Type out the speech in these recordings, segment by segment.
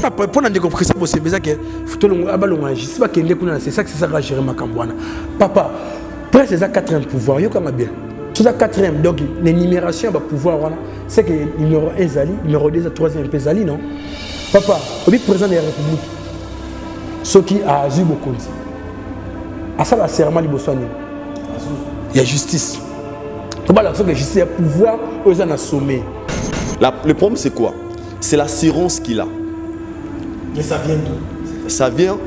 pour n'en découvrir ça, c'est ça que c'est ça que c'est ça que gérer ma cambouana. Papa, presque c'est ça quatrième pouvoir, yo comme bien. C'est ça quatrième, donc l'énumération va pouvoir, c'est que numéro 1 Zali, numéro 2 troisième Zali, non? Papa, au président de la République, ce qui a Azul Bokonzi. À ça, la serment de Bossouani. Il y a justice. Il y a justice, il y a pouvoir, aux gens à sommet. Le problème, c'est quoi? C'est l'assurance qu'il a. Mais ça vient d'où? Ça vient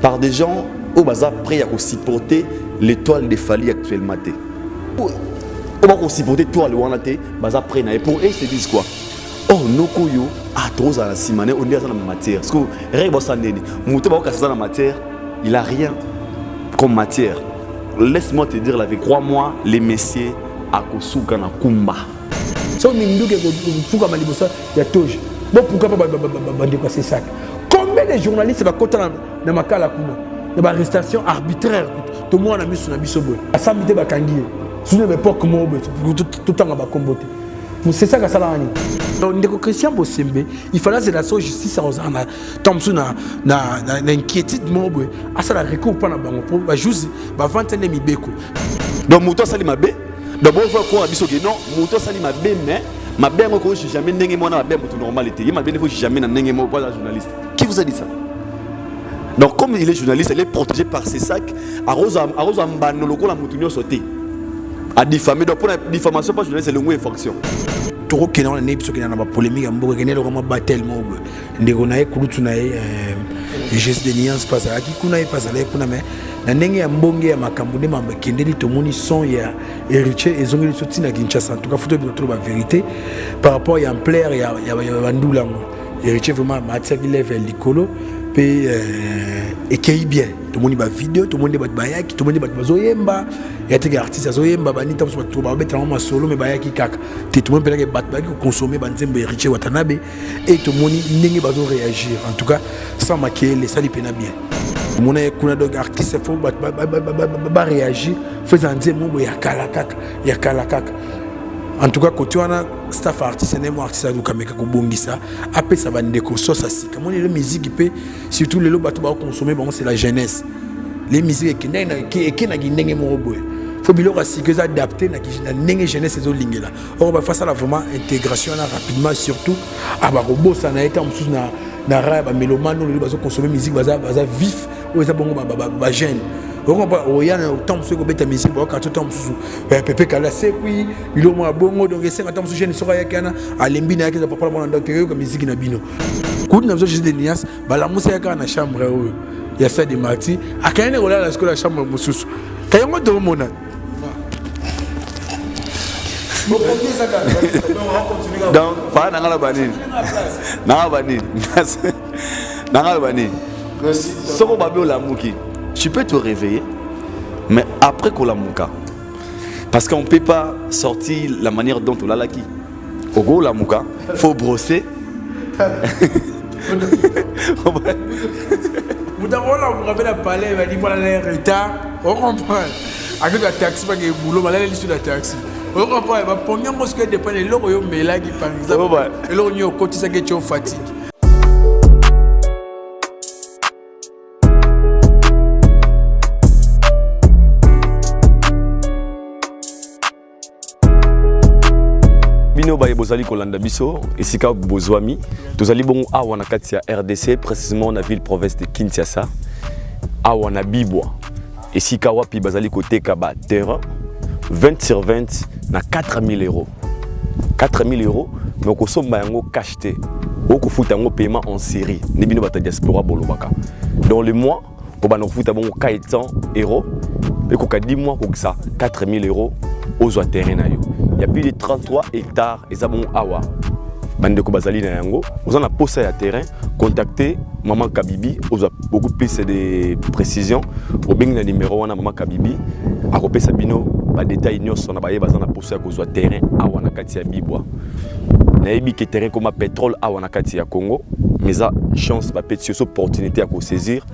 par des gens au bazar prêts à supporter l'étoile de Fali actuellement. On va supporter toi le Wanaté, bazar prêt. Et pour eux, ils se disent quoi? Oh, Nokoyo a trop à la simane, on est dans la matière. Parce que rien dans la matière, il n'a rien comme matière. Laisse-moi te dire la vérité. Crois-moi, les messieurs à Kosuka na Kumba. Si on dit que il y a toujours. Bon, pourquoi pas c'est ça? Combien de journalistes va compter dans ma cala dans ma arrestation arbitraire? Tout le monde a mis sur la bisobo. À ça, il y a Kangi. Si vous n'avez pas comme tout le temps, on va combattre. C'est ça que ça a dit. Donc, Christian Bossembe, il fallait que la justice soit dans l'inquiétude. À ça, la recours pas dans le banc. Je juste 21 000 donc, Mouton Salimabe, d'abord, il faut qu'on a dit que non, Mouton Salimabe, mais ma belle, je ne suis jamais n'engagé dans la normalité. Je ne suis jamais n'engagé dans la journaliste. Qui vous a dit ça? Donc, comme il est journaliste, il est protégé par ses sacs. À Rosa Mbanoloko, la Moutounio sauté. À diffamer. Donc, pour la diffamation, pas journaliste, c'est le mot infraction. Trop qu'il y a un épisode qui a une polémique, il y a un battle. Il y a un geste de nuance, pas ça. Il y a un pas ça. Il y a un bon gars, il y a un son, il y a héritier, et ils ont sorti dans Kinshasa. En tout cas, il faut trouver la vérité. Par rapport à un player, il y a un doulan. Héritier vraiment, matière qui lève l'écolo. Et qui est bien. Tout le monde va vidéo, tout le monde va bayaki, tout le monde va zoyemba. Il y a des artistes qui zoyemba, bani tam so trouba mettre en solo mais bayaki kaka. Tout le monde peut battre consommer banzembe héritier watanabe et tout le monde n'engue va réagir. En tout cas, sans maquiller les sali pena bien. Tout le monde est donc artiste faut ba réagir, faisant dire mon ya kala kaka. En tout cas, quand on a staff artiste, on a artiste qui a bongisa, après ça va ndeko sauce assis. Comme on est la musique qui surtout les lots bateaux consommer, c'est la jeunesse. Les musiques qui n'a guiné mon robot. Faut bien que ça adapté na jeunesse ces lignes là. On va faire ça la vraiment intégration là rapidement surtout à ba robot ça n'a été en sous na rap mélomane les bateaux consommer musique baza vif ou ça bon ba jeune. On va oya na temps ce que beta musique ba quand temps sous pepe kala c'est puis il au moins bongo donc c'est quand temps sous jeune sera yakana alembi na yakeza papa mwana donc que musique na bino coup na juste des nuances ba la musique yakana chambre il y a ça des marty akane ola la scola chambre mususu kayango do mona donc pas dans la banine dans la banine soko babio la muki. Tu peux te réveiller, mais après Kolamouka. Parce qu'on ne peut pas sortir la manière dont on l'a laki. Au go la mouka, il faut brosser. Vous avez la palais, il va dire voilà les retards. On comprend. Avec la taxi, pas de boulot, mais là, il est sur la taxi. On comprend. Il va prendre un mosquée de pain et l'eau, mais là, par exemple, et l'eau, il y a un côté, ça qui est fatigue. Bino baye bozali kolanda biso esika bozwami tozali bongo awa na kati ya RDC précisément na ville province de Kinshasa awa na Bibwa esika wapi bazali koteka ba terrain 20 sur 20 na 4 000 euros 4 000 euros mais kosomba yango cash te okofuta yango paiement en série ne bino bata diaspora bolobaka dans le mois obana kofuta bongo 400 euros et koka 10 mois kokisa 4 000 euros aux terrain na yo. Il y a plus de 33 hectares et ça bon awa. Bande ko bazali na yango, vous en a posé à terrain, contactez maman Kabibi, vous a beaucoup plus de précisions. Au bing na numéro wana maman Kabibi, a repé sabino ba détail nyonso na baye bazana posé à cause terrain awa na kati ya Bibwa. Na yebi ke terrain comme pétrole awa na kati ya Congo, mais ça chance ba petite opportunité à ko saisir.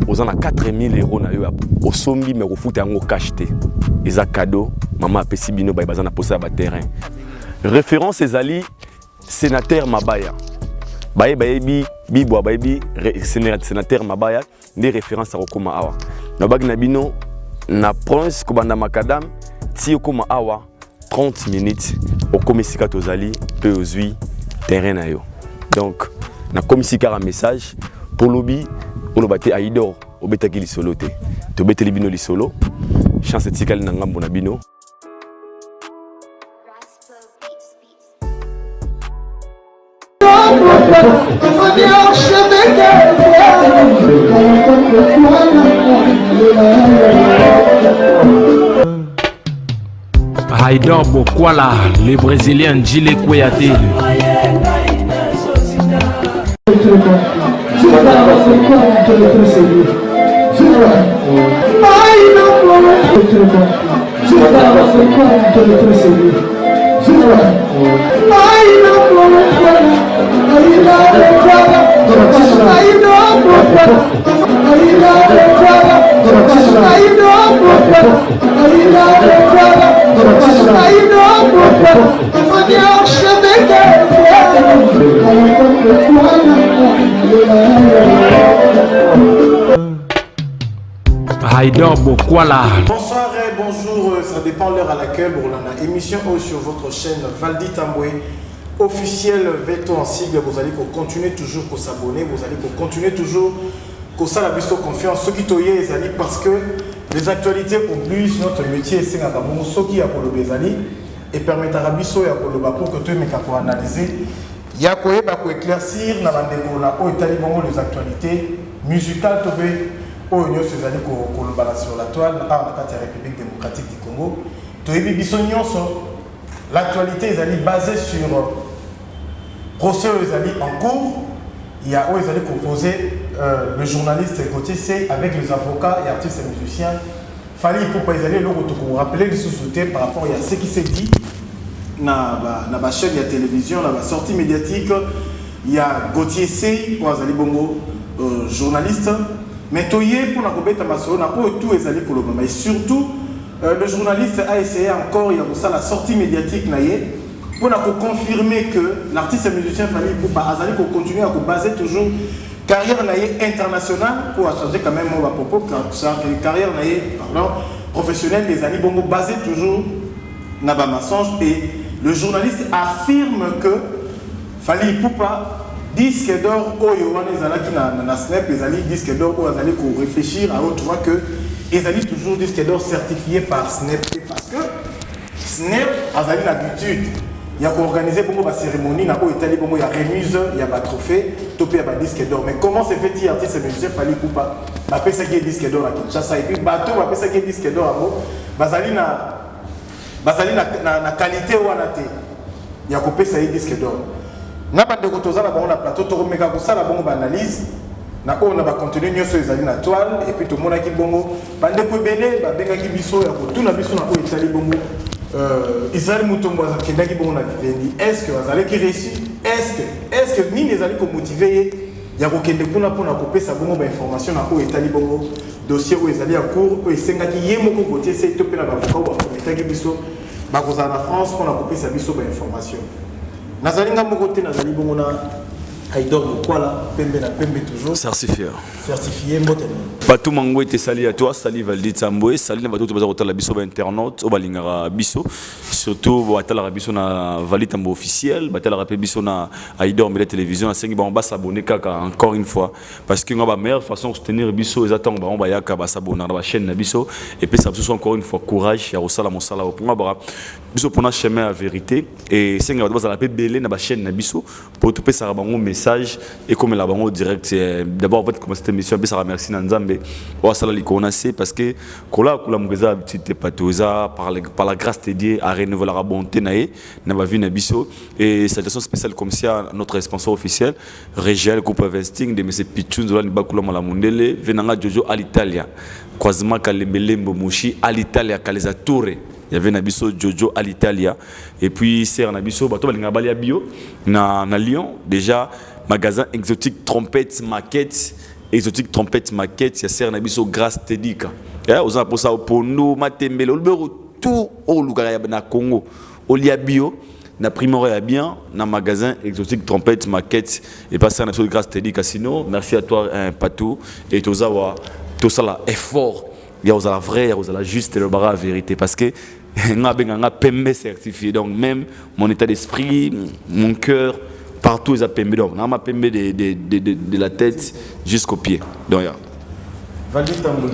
Vous en a 4 000 euros na yo au sombi mais au foot yango cacheté. Les cadeaux, maman a pesi bino ba bazana posé à terrain. Référence ezali sénateur Mabaya. bayebi bibwa bayebi sénateur mabaya des références à Okoma awa na bag na bino na prince kobanda makadam ti Okoma awa 30 minutes okomesika tozali pe ozui terrain na yo donc na komisika un message pour lobby on obate aidor obetaki lisolo te to beteli bino lisolo chance tikali na ngambo na bino. Haïdor Bokwala, le Brésilien Djile Kouyaté. Haïdor Bokwala. Bonsoir et bonjour, ça dépend de l'heure à laquelle on a une émission sur votre chaîne Valdi Tamboué officiel Veto en sigle. Vous allez continuer toujours à s'abonner, vous allez continuer toujours à ça la confiance. Ce qui toye parce que les actualités obligent notre métier c'est à ce qui a pour le Bézali et permettre à Bisso pour que tu pour analyser. Il y a quoi pour éclaircir dans les actualités musicales au Union Suzanne sur la toile à la République démocratique du Congo. L'actualité est basée sur procès en cours. Il y a composé le journaliste Gauthier C avec les avocats et artistes et musiciens. Fallait pour pas aller le rappeler les sous-soutés par rapport à ce qui s'est dit dans la chaîne de télévision, dans la sortie médiatique. Il y a Gauthier C pour Azali Bongo, journaliste. Mais toyé pour la Kobeta Masso, on a pas tout ezali pour le moment. Et surtout, le journaliste a essayé encore, il y a ça la sortie médiatique pour confirmer que l'artiste et musicien Fally Ipupa Azali pour continuer à baser toujours carrière internationale pour changer quand même mon propos carrière professionnelle des années bongo basé toujours na ba mensonge et le journaliste affirme que Fally Ipupa disque d'or oyo wana ezalaki na snap ezali disque d'or oyo azali ko réfléchir à autre fois que ezali toujours disque d'or certifié par Snap parce que Snap azali l'habitude il y a organiser pour la cérémonie na oyo etali bongo ya remise ya ba trophée topé ya ba disque d'or mais comment se fait-il artiste musicien Fally Ipupa ba pesa ki disque d'or à Kinshasa et puis bateau ba pesa ki disque d'or abo bazali na qualité wana te ya ko pesa disque d'or. Na bande ko tozala bango na plateau to meka ko sala bango ba analyse na ko na ba contenu nyonso ezali na toile et puis to mona ki bongo bande ko belé ba benga ki biso ya ko tuna biso na ko etali bongo Israël Mutombo azakenda ki bongo na vivendi est-ce que azali ki réussi est-ce que ni ezali ko motiver ya ko kende kuna pona ko pesa bongo ba information na ko etali bongo dossier où ezali en cours ko esenga ki yemoko côté c'est to pena ba ko ba etaki biso ba ko za na France pona ko pesa biso ba information. Nazalinga mokote nazali bongo na Haïdor Bokwala pembe na pembe toujours certifié mbote Patou Mango était sali à toi, sali Valdi Tamboué, sali na bato to bazako tala biso ba internaute, o balingara biso, surtout bo atala biso na Valdi Tamboué officiel, batala rapé biso na Haïdor Média Télévision, a sengi ba on ba s'abonner kaka encore une fois parce que nga meilleure façon de soutenir biso ezatang ba on ba yaka ba s'abonner na ba chaîne na biso et puis ça biso encore une fois courage ya rosala mosala au ponga bara biso pona chemin à vérité et sengi ba bazala pe belé na ba chaîne na biso pour tout pesa bango message et comme la bango direct d'abord votre comme cette émission bi ça remercie Nzambe wa sala li konase parce que kola kula mugeza petite patoza par la grâce de Dieu à renouveler la bonté na ba vie na biso et salutation spéciale comme ça notre sponsor officiel Régial Groupe Investing de monsieur Pichun Zola ni bakula mala mundele venanga Jojo à l'Italia Kwazima Kalembelembo Mushi à l'Italia Kaleza Toure il y avait Nabiso Jojo à l'Italia et puis c'est Nabiso bato balinga balia bio na Lyon déjà magasin exotique trompette maquette exotique trompette maquette il y a Serre Nabiso grâce Tedika aux pour ça au Pondo Matembele au tout au Lugara na Congo au lia bio na Primoré à bien, na magasin Exotique Trompette Maquette et passer à notre grâce Teddy Casino. Merci à toi Patou et Tozawa. Tout ça là effort. Il y a la vraie, il y a la juste et le bara la vérité parce que on a PMB certifié donc même mon état d'esprit, mon cœur partout ils ont PMB donc on a PMB de la tête jusqu'aux pieds. Donc Valdi Tambouli.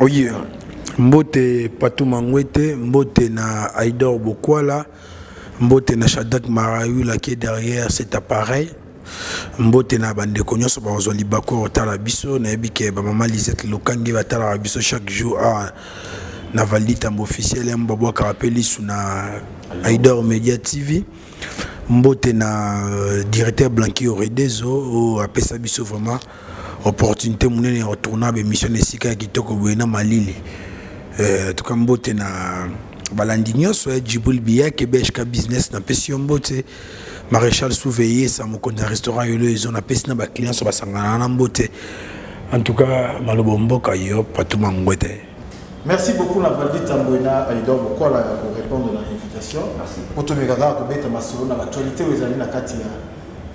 Oui, mbote Patou Mangwete, mbote na Aïdor Bokwala, mbote na Shadak Marayou là qui est derrière cet appareil. Mbote na bande konyoso ba ozoli bako otala biso na ebike ba mama Lisette Lokangi va tala biso chaque jour na Valdi Tambo officiel ya mbabo karapeli suna Aïdor Media TV. Mbote na directeur Blanqui Oredezo o apesa biso vraiment opportunité munene retourner ba mission esika kitoko boena malili. En tout cas mbote na balandinyo so Djibril Biya Kebeshka business na pesi mbote Maréchal Souveillé ça mon compte restaurant ils ont appelé na ba clients so basangana na mbote. En tout cas malobo mboka yo Patou Mangwete. Merci beaucoup la Valdi Tamboina Aïdor Bokwala pour répondre à l'invitation. Pour tout le monde qui est masolo dans l'actualité aux amis na kati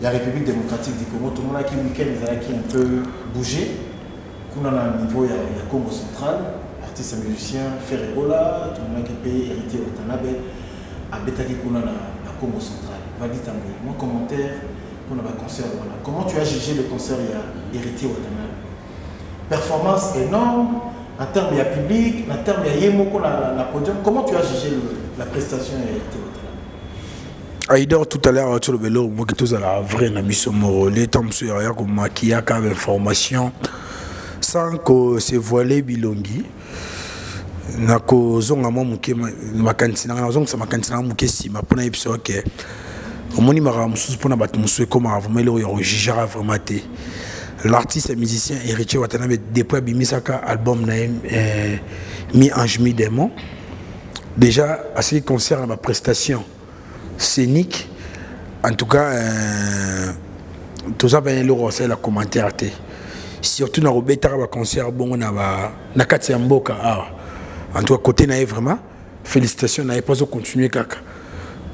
la République démocratique du Congo, tout le monde qui week-end qui un peu bougé. Kuna na niveau ya Congo central, artiste musicien Ferregola, tout le monde qui paye héritier Watanabe abetaki kuna na Congo central. Valdi Tamboina, mon commentaire pour le concert voilà. Comment tu as jugé le concert héritier Watanabe? Performance énorme. En termes de public, en termes de Yemoko, la podium, comment tu as jugé la prestation Aïdor tout à l'heure, tu le vélo, moi qui tous à la vraie, na biso morolé, tant sur arrière comme maquillage, comme information, sans que se voiler bilongi. Na ko zonga mo muke makantina na zonga makantina muke sima pona episo ke omoni mara mususu pona batu mususu koma vraiment le yo jugera vraiment té. L'artiste et musicien Héritier Watanabe depuis Bimisaka album Mi Ange Mi Démon. Déjà à ce qui concerne ma prestation scénique, en tout cas tout ça ben le rosé la commentaire surtout na robeta ba concert bon na kati ya mboka en tout cas côté na vraiment félicitations na pas continuer kaka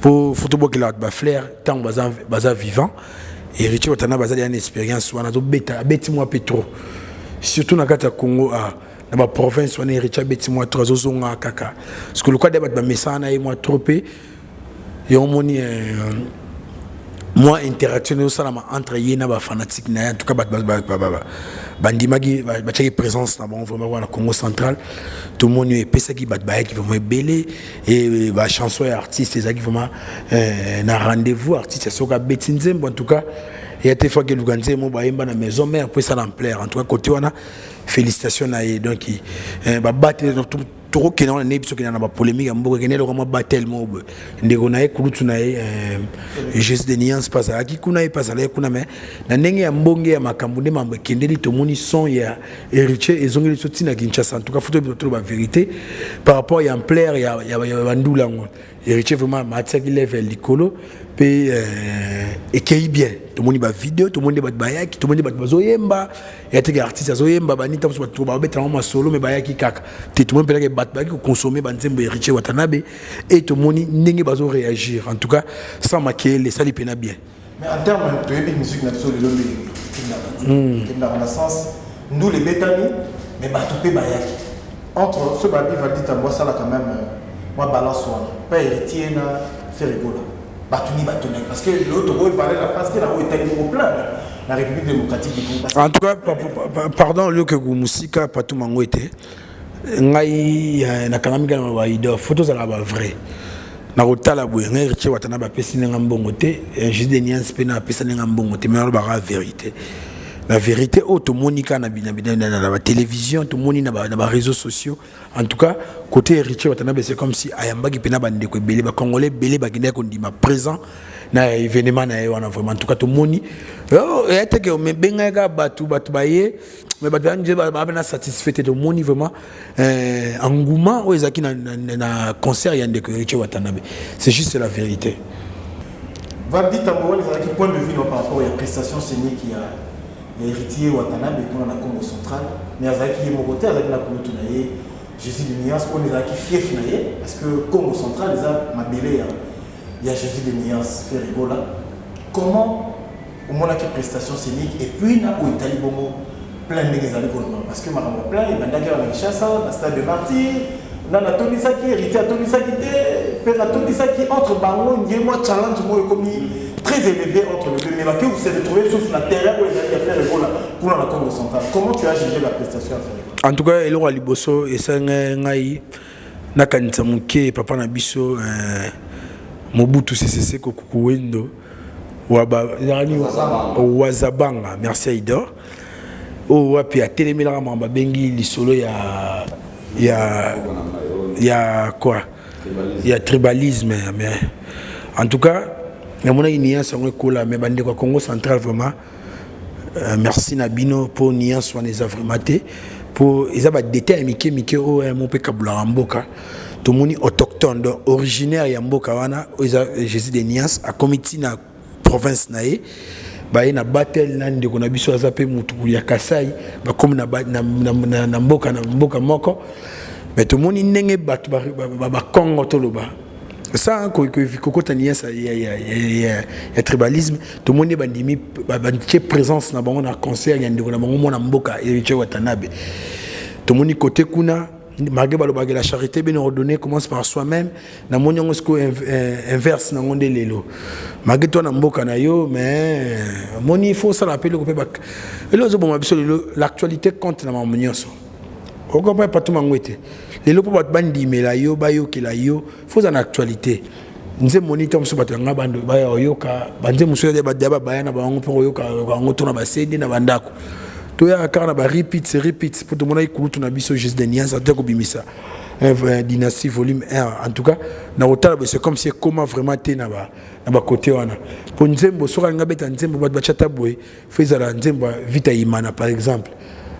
pour football que la ba flair tant baza vivant. Héritier Watanabe bazali une expérience wana do beti moi petro surtout na kata Congo na ba province wana Héritier beti moi trop zonga kaka parce que le quoi débat ba mesana et moi tropé et on moni moi interaction entre yena ba fanatique na en tout cas bandimagi ba tchaki présence na bon vraiment na Congo central tout le monde est pesa qui bat ba qui vraiment belé et ba chanson et artiste les qui vraiment na rendez-vous artiste soka betinzembo en tout cas et à tes fois que Luganze mo ba yemba na maison mère pour ça l'ampleur en tout cas côté wana félicitations na donc ba battre trop que non ne biso que na ba polémique mboka que ne le vraiment battle mo ndeko na ekulutu na Jésus de nuance pas ça qui kuna pas ça kuna mais na ndenge ya mbonge ya makambo nde mambo kendeli to moni son ya Héritier ezongeli soti na Kinshasa en tout cas faut te ba vérité par rapport ya ampleur ya bandula ngo Héritier vraiment matia qui level likolo pe et qui bien tout le monde ba vidéo tout le monde ba bayaki tout le monde ba bazoyemba et te artiste azoyemba banita so ba ba betra ma solo mais bayaki kaka tout le monde peut que bat bayaki consommer banzembo Héritier Watanabe et tout le monde ndenge bazo réagir en tout cas sans maquiller les sali pena bien mais en termes de musique nationale de la renaissance nous les bétani mais batopé bayaki entre ce babi Valdi Tamboina ça là quand même moi balance pas Héritier na Ferregola batuni batuni parce que l'autre il valait la face qu'il a été au plein la République démocratique du Congo. En tout cas pardon le que musika Patou Mangwete ngai na kanamika na Aïdor photos à la vrai na rotala boye ngai Héritier Watanabe pesi nga mbongo te juste des nuances pe na pesa nga mbongo te mais la vérité. La vérité, tout le monde na la télévision, tout le monde na les réseaux sociaux. En tout cas, côté Héritier Watanabe, c'est comme si Ayamba qui pena bande ko belé ba congolais belé ba guinéen qu'on dit ma présent na événement na wana vraiment en tout cas tout le monde et que me benga ga batu baye mais batu ba na satisfait tout le monde vraiment engouement ou ezaki na concert yande ko Héritier Watanabe. C'est juste la vérité. Valdi Tamboina les point de vue par rapport à la prestation scénique qui a Héritier Watanabe et qu'on a Congo central mais avec qui est mon côté avec la Congo tunaye Jésus de nuance on est qui fief naye parce que Congo central les a mabélé il y a Jésus de Niance, Ferrigo là. Comment au moins la prestation scénique et puis na où Italie bongo plein de gens parce que maman plein il m'a dit à Kinshasa, dans le stade de Martyr, dans la Tonisaki, hérité à Tonisaki, faire la Tonisaki entre Bango, il y a moi challenge moi comme très élevé entre les deux. Mais que vous êtes retrouvé sur la terre où il y a Ferrigo là pour la Congo centrale. Comment tu as jugé la prestation à Ferrigo? En tout cas, il y a Liboso et c'est ngai nakanisa muke papa na biso Mobutu Sese Kukuwendo Wazabanga, merci Aïdor. Oh, puis à Télémila Mamba Bengi, l'isolo, il y a quoi? Il y a tribalisme. Mais en tout cas, il y a mon alliance en Kola, mais Bande Congo central vraiment. Merci Nabino pour niance sur les œuvres maté. Pour ils avaient détaillé Mike mon pe kabula mboka. Tout le monde autochtone, originaire ya mboka wana, Jésus de niance à comité na province naé. Ba na battle na ndeko na biso azape mutu ya Kasai ba comme na mboka moko mais tout le monde ndenge batu ba Congo toloba ça ko tania ça ya tribalisme tout le monde bandimi ba présence na bango na concert ya ndeko na bango na mboka Eriche Watanabe tout le monde côté kuna malgré la charité bien ordonnée commence par soi-même na monyango sko inverse na ngonde lelo malgré toi na mboka na yo mais moni il faut ça rappeler ko pe bak elo zo bon biso lelo l'actualité compte na mamonyoso ko ko pas tout mangwete lelo po bat bandi mela yo ba yo kila yo faut en actualité nze moniteur muso bat nga bando ba yo ka banze muso de ba daba bayana ba ngo po yo ka ngo tona ba cd na bandako tout ya car na ba repeat pour tout le monde écoute na biso juste de niance atako bimisa dynastie volume 1 en tout cas na hôtel c'est comme si comment vraiment té na ba côté wana pour nzembo soka nga beta nzembo ba chata boy faisala nzembo vita imana par exemple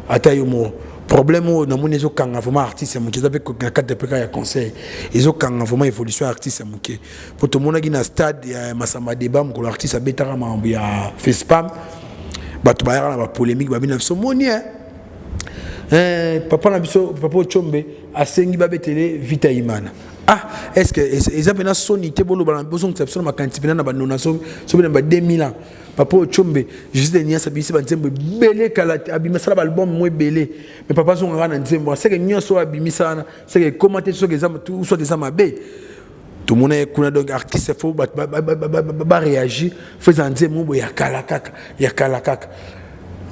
ata yo mo problème na moni zo kanga vraiment artiste muke za pe na cadre de préca ya conseil ils ont kanga vraiment évolution artiste muke pour tout le monde qui na stade ya Masamba débat ko l'artiste betara mambo ya FESPAM batu bayara na ba polémique ba bina so moni papa na biso papa Chombe asengi ba betele vita imana est-ce que ils avaient na sonité bolo ba besoin de ça ma quantité na ba nona so bina ba 2000 ans papa Chombe juste dernier ça bisi ba nzembo belé kala abimisa ba album mo belé mais papa so ngana nzembo c'est que nyoso abimisa na c'est que commenter so que ça tout soit des amabé tout le monde est donc artiste faut ba réagir faisant nzembo ya kala kaka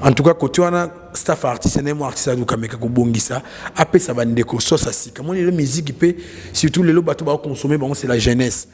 en tout cas côté wana staff artiste né mo artiste du kameka ko bongisa apé ça va ndeko so ça si comment les musique peut surtout les bato ba consommer bon c'est la jeunesse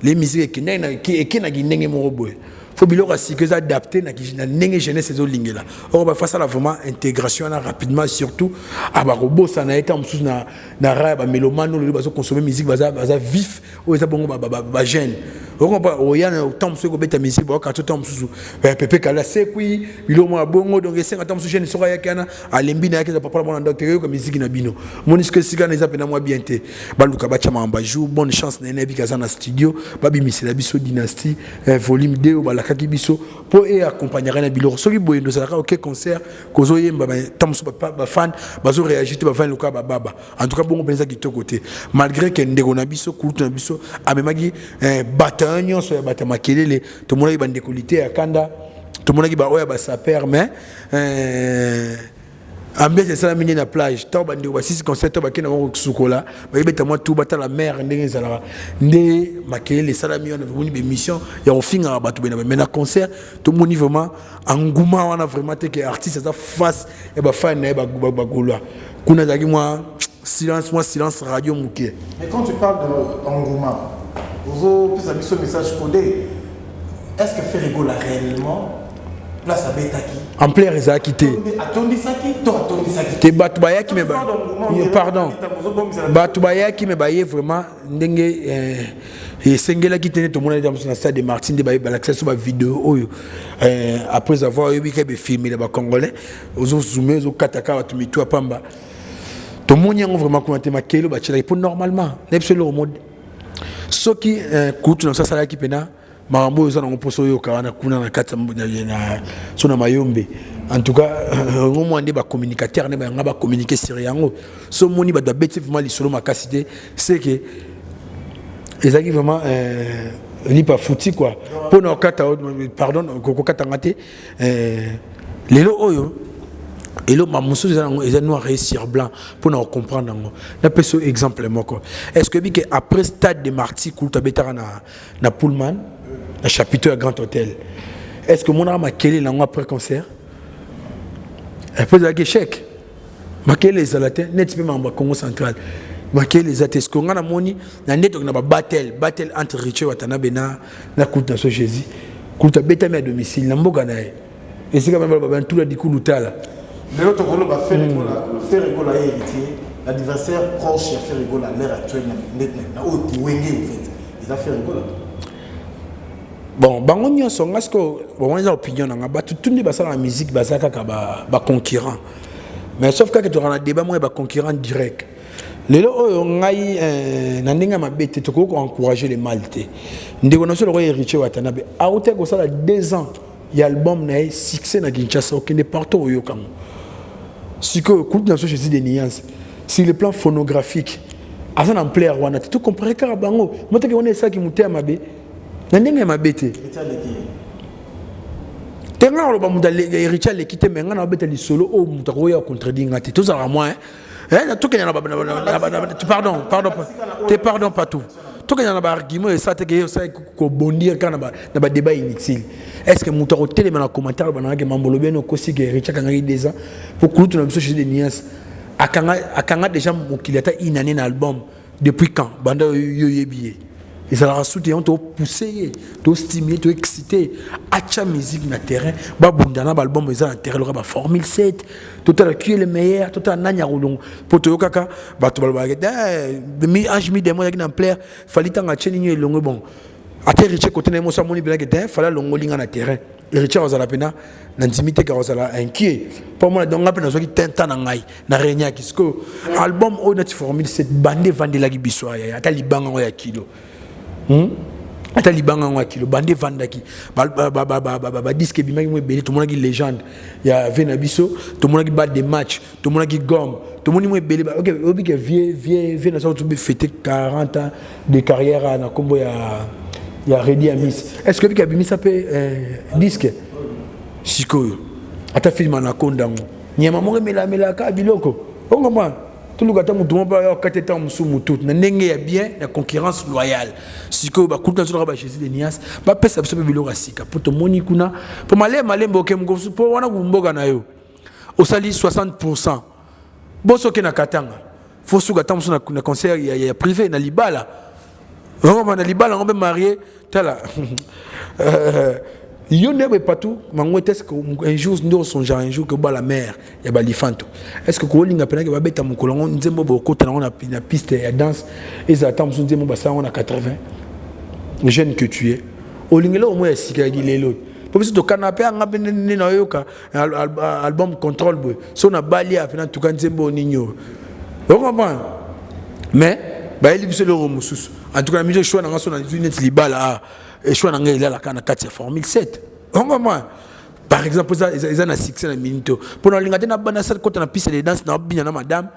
les musiques qui na ndenge mo boy faut biloko si que ça adapter na ndenge jeunesse ezo lingela on va faire ça vraiment intégration là rapidement surtout aba robot ça na été mususu na rap ba mélomane le bazo consommer musique baza vif o eza bongo ba jeune on va oyana temps mususu ko beta musique ba ka temps mususu pepe kala sekui biloko bongo donc esenga temps mususu jeune soka yakana alembi na yake za papa na docteur ko musique na bino monisque sika na ezapena moi bien te baluka ba chama mbaju bonne chance na nebi kaza na studio babi misela biso dynastie volume 2 ba kaki biso pour accompagner na biloko soki boye nous allons OK concert kozo yemba tamso ba fan bazo réagir ba fan loka ba baba en tout cas bon penza ki to côté malgré que ndeko na biso kutu na biso amemaki batanyo so ya batamakelele to mona ba ndekolité ya kanda to mona ki ba oya ba saper mais ambiance ça la na plage to ba ndeko ba six concert ba kena ko sukola ba yebeta moi tout bata la mer ndenge zala nde makelele ça la mi on a venu émission ya ofinga ba to bena mais na concert tout le monde vraiment engouement on a vraiment que artiste ça face et ba fan ba gola kuna zaki moi silence radio muké. Mais quand tu parles d'engouement vous avez ce message codé est-ce que Ferrigo l'a réellement place à Betaki en plein réseau quitté te batubaya qui me pardon batubaya qui me baye vraiment ndenge et sengela qui tenait tout le monde dans la stade de Martin de baye l'accès sur ma vidéo oyo après avoir eu que filmé les congolais aux zoomé aux kataka wa tumitu apamba tout le monde y a vraiment commenté ma kelo ba tchela pour normalement n'ebse le mode ce qui coûte dans ça sala qui pena marambo za na poso yo kana kuna na kata na sona mayombe en tout cas au moins des ba communicateur ne ba ngaba communiquer sur yango so moni ba doit bête vraiment li solo makasité c'est que ezaki vraiment lipa fouti quoi pour nos kata pardon koko kata ngate lelo oyo elo mamuso ils ont noir et sur blanc pour nous comprendre na peso exemple moko est-ce que bi que après stade de Marty kulta betara na Pullman na chapiteau à Grand Hôtel est-ce que mon âme a quel est après concert après la échec maquer les alatés net même en Congo central maquer les ates qu'on a moni na net on a battle entre Richie Watanabe na kulta so Jésus kulta beta à domicile na mboga na et c'est quand même tout la dikuluta là mais l'autre rôle va faire rigola héritier l'adversaire proche a fait rigola à l'ère actuelle na haute wenge en fait il a fait rigola. Bon, bango nyonso ngasko bon on a opinion nga ba tout ni basala la musique basaka ka ba concurrent. Mais sauf que tu as un débat moi ba concurrent direct. Lelo oyo ngai na ndinga mabete to ko encourager les maltais. Ndeko na so le héritier Watanabe a oté ko sala 2 ans y album na succès na Kinshasa okende partout oyo kam. Si que écoute na so Jésus des nuances sur le plan phonographique avant en plaire wana tu comprends ka bango motake on est ça qui muté mabe. Nandenge mabete tenga lo ba mudale héritier le quitter mais ngana beta li solo o mutako ya contredire ngati tout ça moi na tout kenya na pardon pas tout tout kenya na ba argument et ça te que ça ko bondir kana na ba débat inutile est-ce que mutako télé na commentaire ba na ke mambolo beno ko si que héritier kanga 2 ans pour que tout na biso chez des nuances akanga déjà mokilata inane na album depuis quand banda yo yebié. Et ça leur soutient, on t'a poussé, t'a stimulé, t'a excité. Acha musique na terrain, babundana album ils ont terrain le ba Formule 7. Tout à qui est le meilleur, tout à nanya rolong. Poto kaka, ba to balba mi ange mi demo yak na plaire, fallait tanga cheni et longo bon. Atterriche côté na mo sa moni bien que fallait longo linga na terrain. Richard Ozala pena na ntimité ka Ozala inquiet. Pour moi donc ngapena zo ki tenta na ngai na renya kisko album o na Formule 7 bande vandela ki biso ya ata libanga ya kilo. Ata libanga ngwa kilo bande vandaki ba disque bimaki mo belé tout le monde qui légende ya vena biso tout le monde qui bat des matchs tout le monde qui gomme tout le monde mo belé OK obi que vieux na ça tout fêter 40 ans de carrière na kombo ya Redi Amis est-ce que bi Amis ça peut disque sikoyo ata film na kondango nyama mo mela ka biloko on comprend tout le gars tout ba yo kateta musumu tout na ndenge ya bien la concurrence loyale siko ba kuta sur ba Jésus de Nias ba pesa biso be biloko asika pour to moni kuna pour malé mboke mgosu pour wana kumboga na yo osali 60% boso ke na katanga faut suka tamusu na concert ya privé na libala on na libala on be marié tala yo ne pas tout mango est-ce que un jour nous songe un jour que ba la mer ya balifanto est-ce que ko linga pena ke ba beta mukolongo nzembo boko tana na piste ya danse et ça tam son nzembo ba ça on a 80 jeune que tu es o lingela au moins sika gilelo pour que to canapé nga benene na yoka album control boy so na bali afina tout kan nzembo ninyo on comprend mais ba eli biso le mususu en tout cas la musique choix na so na net libala et choix nanga il a la kana 4 Formule 7 on comprend par exemple ça ils ont 6 na minute pour na linga tena bana sa côté na piste de danse na binya na madame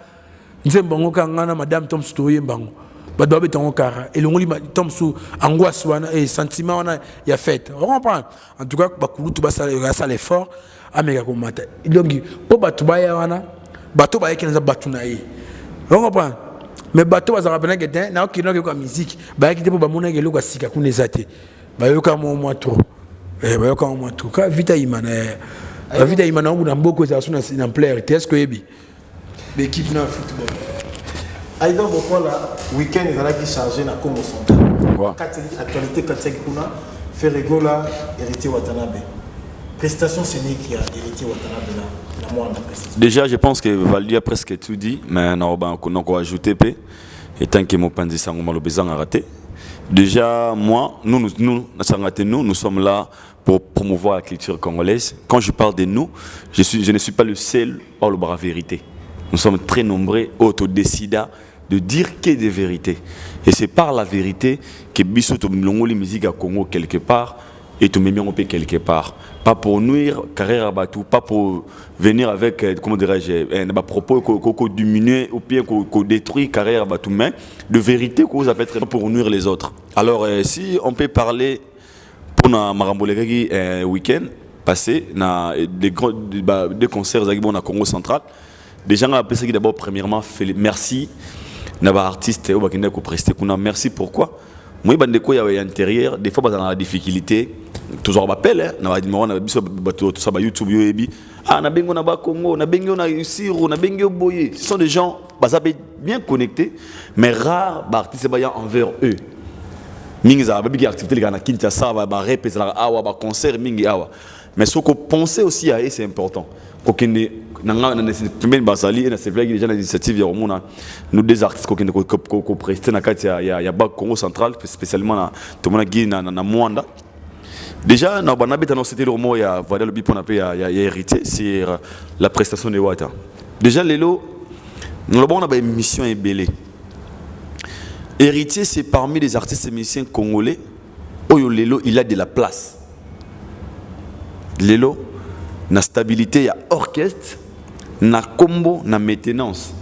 nzembongo kanga na madame tom stoye mbango ba dobe tongo kara et longoli tom sou angoisse wana et sentiment wana ya fête on comprend en tout cas ba kulutu ba ça l'effort ameka ko mata donc po ba tubaya wana bato ba yekenza batu na ye on comprend mais bato ba za rapena que na okino ke ko musique ba yekite po ba mona ke lokwa sika kunezate ba yoka mo trop ba yoka mo trop ka vita imana na mboko za suna na player est-ce que yebi l'équipe na football aïda beaucoup la week-end ils allaient charger na Congo central actualité katsaki kuna Ferregola héritier Watanabe prestation scénique ya héritier Watanabe là moi la prestation déjà je pense que Valdi a presque tout dit mais on va ajouter p et tant que mon panzi sango malobezang a raté. Déjà, moi, nous sommes là pour promouvoir la culture congolaise. Quand je parle de nous, je ne suis pas le seul hors le bras vérité. Nous sommes très nombreux autodécidants de dire qu'il y a des vérités. Et c'est par la vérité que Bissot Mlongo, les musiques à Congo, quelque part, et tu mets bien quelque part. Pas pour nuire carrière à Batou, pas pour venir avec, comment dirais-je, un propos qu'on diminue ou bien qu'on détruit carrière à Batou, mais de vérité qu'on vous appelle pour nuire les autres. Alors, si on peut parler pour Marambolegagi week-end passé, des concerts à Congo central, des gens ont appelé ça d'abord, premièrement, merci. Naba artiste au bakenda ko prester kuna merci pourquoi moi bande ko ya intérieur des fois dans la difficulté toujours appel na ba dimoro na biso bato tout ça ba YouTube yo ebi na bengo na ba Congo na bengo na Siro na bengo boye ce sont des gens bien connectés mais rares ba artistes ba envers eux mingi za ba bigi activité les na Kinshasa ba rap za awa ba concert mingi awa mais ce qu'on pensait aussi à eux c'est important kokende nous des artistes qui ont presté dans le Congo central, spécialement dans Mwanda. Déjà, nous avons cité le mot hérité sur la prestation de Wata. Déjà, nous avons une mission ébélée. Héritier, c'est parmi les artistes et musiciens congolais où il a de la place. Lelo, la stabilité, il y a orchestre. Na combo na maintenance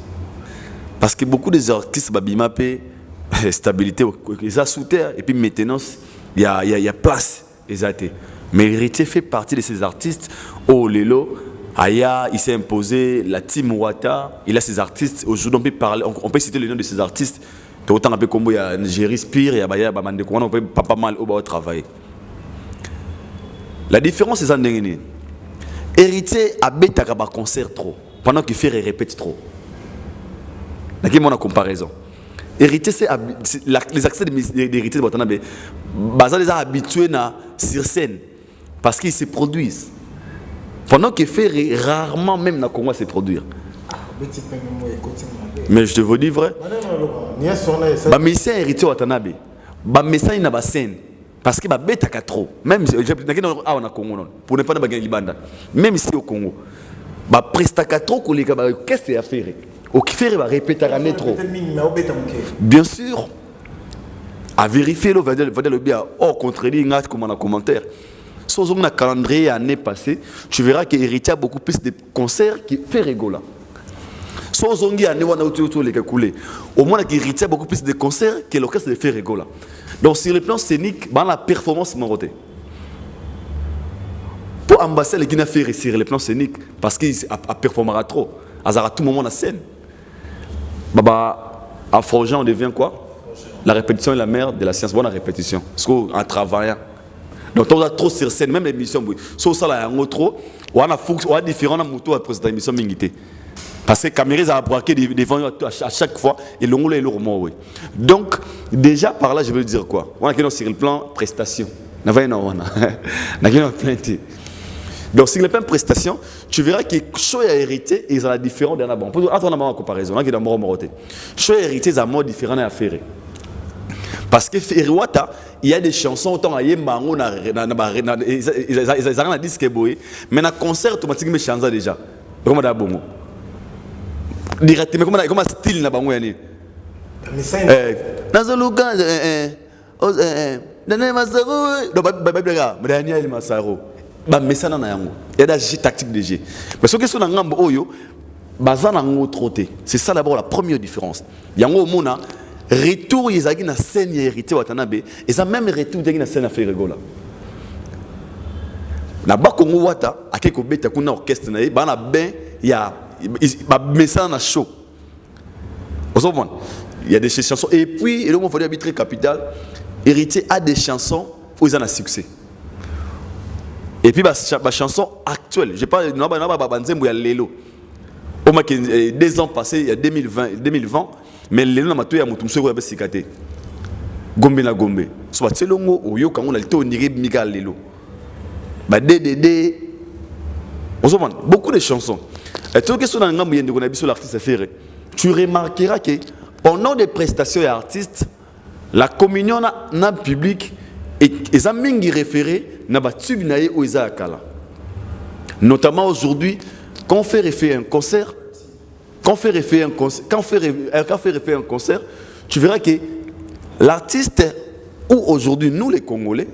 parce que beaucoup des artistes babima pe stabilité ils a sous terre et puis maintenance il y a place exact mais Héritier fait partie de ces artistes au Lelo Aya il s'est imposé la team Wata il a ces artistes aujourd'hui on peut parler on peut citer le nom de ces artistes autant un peu combo il y a Géry Spire il y a Baya Bamande on peut pas mal au travail la différence c'est ça ndengeni Héritier a bétaka ba concert trop pendant qu'il fait répète trop. Là qui mon comparaison. Héritier c'est les accès d'héritier de Watanabe bazar les a habitués na sur scène parce qu'ils se produisent. Pendant qu'il fait rarement même na Congo se produire. Mais je te veux dire vrai. Ba message héritier Watanabe. Ba message na ba scène. Parce que bétaka trop même na Congo non pour ne pas na bagay libanda même ici au Congo ba prestaka trop koleka ba qu'est-ce à faire au qui faire ba répéter trop bien sûr à vérifier le le bien hors contredire ngat comme en commentaire sans on a calendrier année passée tu verras que Héritier a beaucoup plus de concerts qui fait rigoler sans on dit année on a autour les calculer au moins que Héritier a beaucoup plus de concerts que l'orchestre de fait rigoler. Donc sur le plan scénique, dans la performance maroté. Pour ambasser les Guinéens faire sur le plan scénique, parce qu'il performera trop, à tout moment la scène. Baba, à Forgeant, on devient quoi? La répétition est la mère de la science. Bonne répétition. Parce qu'en travaillant. Donc on a trop sur scène, même l'émission. Sauf ça là, on a trop. On a différents motos à présenter l'émission mingité. Parce que Caméra a braqué devant à chaque fois et l'on est lourd. Donc, déjà par là, je veux dire quoi? On a sur le plan prestation. Donc, sur le plan prestation, tu verras que choix hérité, ils ont la différence d'un bon. On peut attendre en comparaison. Il y a des morotés. Choix hérité, ils ont un mot différent à faire. Parce que Ferwata, il y a des chansons autant à Yembango, ils ont un disque boé, mais dans le concert, automatiquement, ils changent déjà. Comment d'abord? Directement comment style na bango yani nazaluka nana masaro do babega Daniel Masaro ba mesana na yango ya da tactique de jeu mais ce que sont na ngambo oyo bazana ngo troté c'est ça d'abord la première différence yango mona retour yezaki na scène Héritier Watanabe et ça même retour yezaki na scène affaire rigola na ba Congo Wata akeko beta kuna orchestre na ba na ben ya message na show. Il y a des chansons et puis il faut dire très capital. Héritier a des chansons où ils ont un succès. Et puis ma chanson actuelle, je parle non il y a Lelo. Au moins 2 ans passés, il y a 2020, mais Lelo na matu ya mutu msoko ya besikate. Gombe na Gombe. Soit selongo oyo quand on a le to niri Mika Lelo. Ba DDD. Beaucoup de chansons. Et tout ce que l'artiste fait, tu remarqueras que pendant des prestations et artistes, la communion dans le public et mingi référé na batub naé ou kala. Notamment aujourd'hui, quand on fait référer un concert, tu verras que l'artiste ou aujourd'hui nous les Congolais,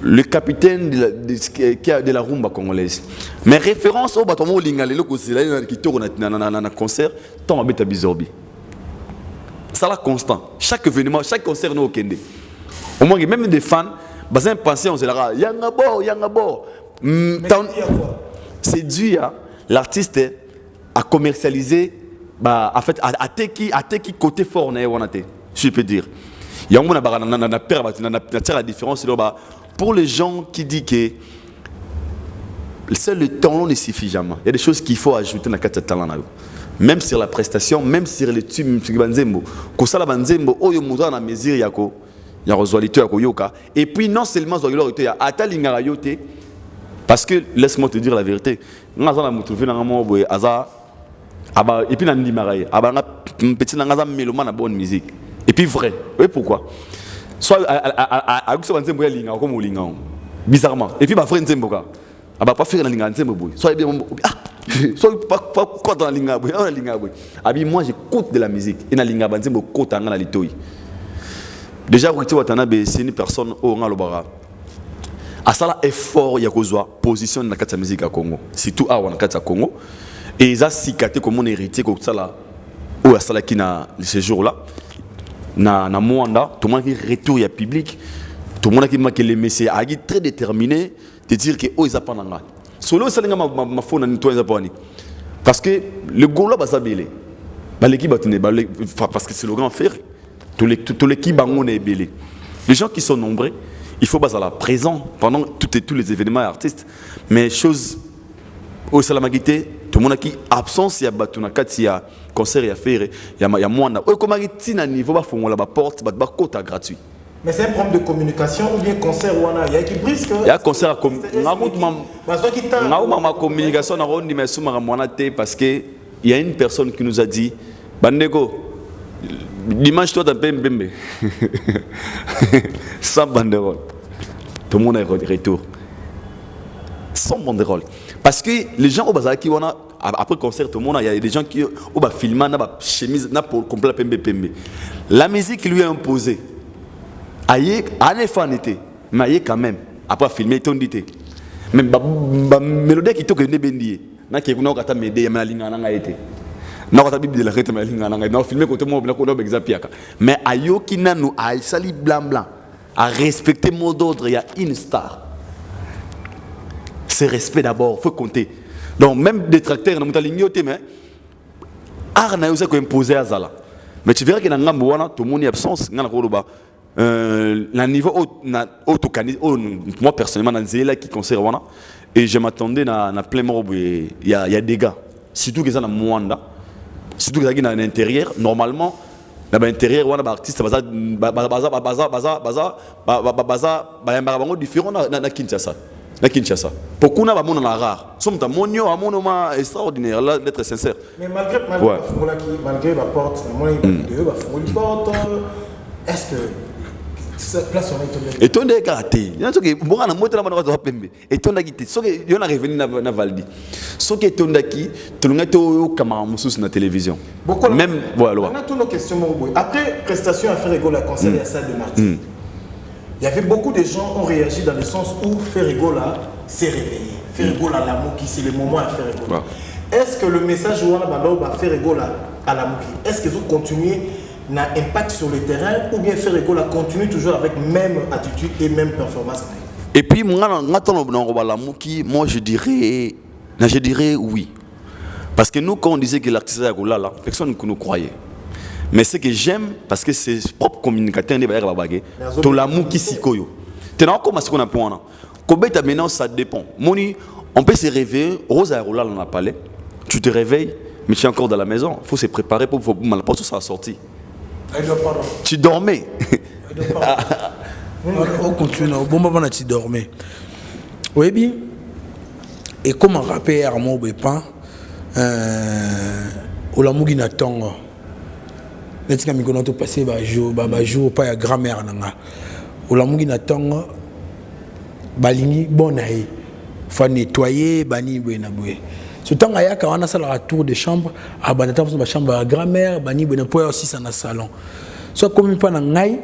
le capitaine de la rumba congolaise. Mais référence au bâtiment Lingalelo qui tourne dans un concert, tant à Beta Bizorbi. Ça là constant. Chaque événement, chaque concert nous au Kende. Au moins même des fans, basin pensé on se la Yangabo. C'est dû à l'artiste à commercialiser en fait à qui côté fort je peux dire. Il y a la différence pour les gens qui disent que seul le talent ne suffit jamais. Il y a des choses qu'il faut ajouter dans le talent. Même sur la prestation, même sur les tubes, et puis non seulement parce que laisse-moi te dire la vérité. Et puis bonne musique. Et puis vrai. Oui, pourquoi? Soit bizarrement. Et puis ma frère Nzemboka. Pas faire la linga Nzembo. Soit bien soit pas quoi dans la linga boy. Moi j'écoute de la musique. Et na linga Nzembo kota ngana litoi. Déjà Ruti Watanabe c'est une personne au ngalobara. À ça là effort ya kozwa position na kata musique à Congo. Surtout à wana kata Congo. Et ça sikaté comme mon héritier comme ça là. Ou à ça là qui na ce jour là. Na Mwanda, tout le monde qui retour il y a public, tout le monde qui m'a que les messieurs a très déterminé de dire que oh ils apprennent là. Solo ça ma phone en toi ils apprennent. Parce que le Golo va s'abeler. L'équipe parce que c'est le grand frère. Tout l'équipe bangon est belé. Les gens qui sont nombreux, il faut pas la présent pendant tous les événements artistes. Mais chose au Salamagité, tout le monde qui absence il y a batuna kati ya concert ya faire il y a Mwanda. Comment tina niveau ba fongola ba porte ba quota gratuit. Mais c'est un problème de communication ou bien concert wana il y a qui brisque. Il y a concert ma communication na rondi mais suma Mwana té parce que il y a une personne qui nous a dit bandeko dimanche toi t'appelles Mbembe. Sans banderole. Tout le monde est retour. Sans banderole. Parce que les gens au bazar qui wana après le concert, tout le monde, il y a des gens qui ont filmé, ont chemise, ont complet pembe. La musique lui est imposée. Aïe, en effet, mais aïe quand même. Après filmer, il dit. Mais la mélodie qui toque ne bendié. Na qui kuna kata mede ya malinga nanga été. Na kata bibi de la rete malinga nanga. Na filmer côté moi na kono exapiaka. Mais ayo qui na nous aïe sali blanc à respecter mot d'ordre, il y a une star. C'est respect d'abord, faut compter. Donc même des tracteurs na mutalingi oté mais art na yosa ko imposer azala. Mais tu verras que dans ngambo wana tout le monde est absence ngana ko loba la niveau moi personnellement dans zela qui concert wana et je m'attendais na plein morbo il y a des gars surtout que ça na Mwanda surtout que ça dans l'intérieur normalement na ba intérieur wana ba artiste baza différent na Kinshasa. Pourquoi on a un rare? Nous sommes un extraordinaire, là, d'être sincère. Mais malgré la porte, est-ce que cette place on est étonné? Étonné karaté. Il y a un truc qui est bon, on a monté la main dans pembe. Étonné qui était. Ce qui est revenu na Valdi. Ce qui est étonné qui, tout le monde est au camarade sur la télévision. Même voilà. On a toutes nos questions. Après prestation à faire égo la concert à salle de Martin. Il y avait beaucoup de gens qui ont réagi dans le sens où Ferregola s'est réveillé. Ferregola à Lamouki, c'est le moment à Ferregola. Est-ce que le message où on a Ferregola à Lamouki, est-ce qu'ils ont continué n'a impact sur le terrain ou bien Ferregola continue toujours avec même attitude et même performance? Et puis moi je dirais oui. Parce que nous quand on disait que l'artiste est là, personne ne nous croyait. Mais ce que j'aime, parce que c'est propre communicateur, tout l'amour qui s'y colle. Tu n'as pas comment ce qu'on a pour un. Maintenant, ça dépend. Moni, on peut se réveiller, Rose Aroula on a parlé, tu te réveilles, mais tu es encore dans la maison. Il faut se préparer pour la porte soit sortie. Tu dormais. On continue, bon moment tu dormais. Oui, bien. Et comme un rappeur, moi, Bépan, au l'amour qui n'attend. Netika mikono to passer ba jour pas ya grand-mère nanga olamungi na tongo balingi bonae faut nettoyer bani bwena bwe so tanga yaka wana sala tour de chambre abana ta ba chambre ya grand-mère bani bwena po aussi ça na salon so comme pas na ngai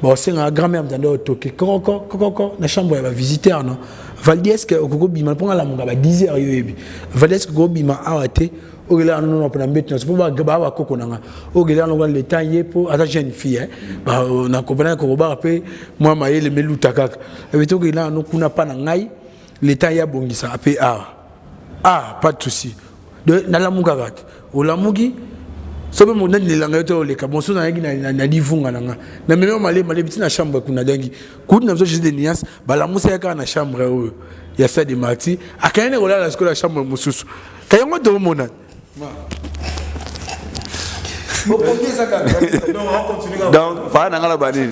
bon c'est un grand-mère m'tando toqué koko na chambre ya visiteur non Valdi est-ce que okoko bima pour la monga ba 10h yoyebi Valdi est-ce que go bima awate ogela non non pour mettre c'est pour ba koko nanga ogela no le temps yé pour ata jeune fille ba na comprendre ko ba pe moi maye le meluta kaka et to ogela no kuna pa na ngai le temps ya bongisa ape pas de souci de na la monga kaka o la mugi sobe mo ndani langa to le kamonso na yaki na livunga nanga na meme male biti na chambre kuna dangi kuti na Jésus de Nias bala musa yaka na chambre oyo ya sa de Marti akayene kola la skola chambre mususu kayango to mona donc fa na ngala bani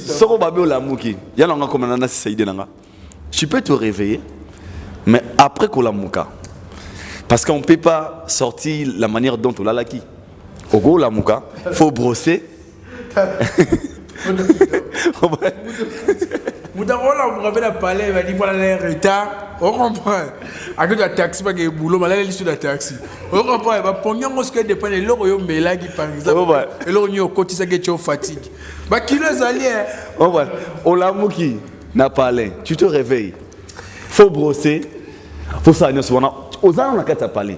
soko babe la muki yana nga komana na saide nanga tu peux te réveiller mais après kolamuka parce qu'on ne peut pas sortir la manière dont on l'a laki. Au go la mouka, faut brosser. Moudarola, vous avez la palais, il va dire voilà les retards. On comprend. Avec la taxi, pas que boulot, mais là, il est sur la taxi. On comprend. Il va prendre un mosquée de panne, l'eau, il y a par exemple. Et l'eau, il y a un côté, ça qui est fatigue. Bah, qui les alliés? On l'a mouki, n'a pas l'air. Tu te réveilles. Faut brosser. Faut ça, nous sommes aux gens, on a qu'à parler.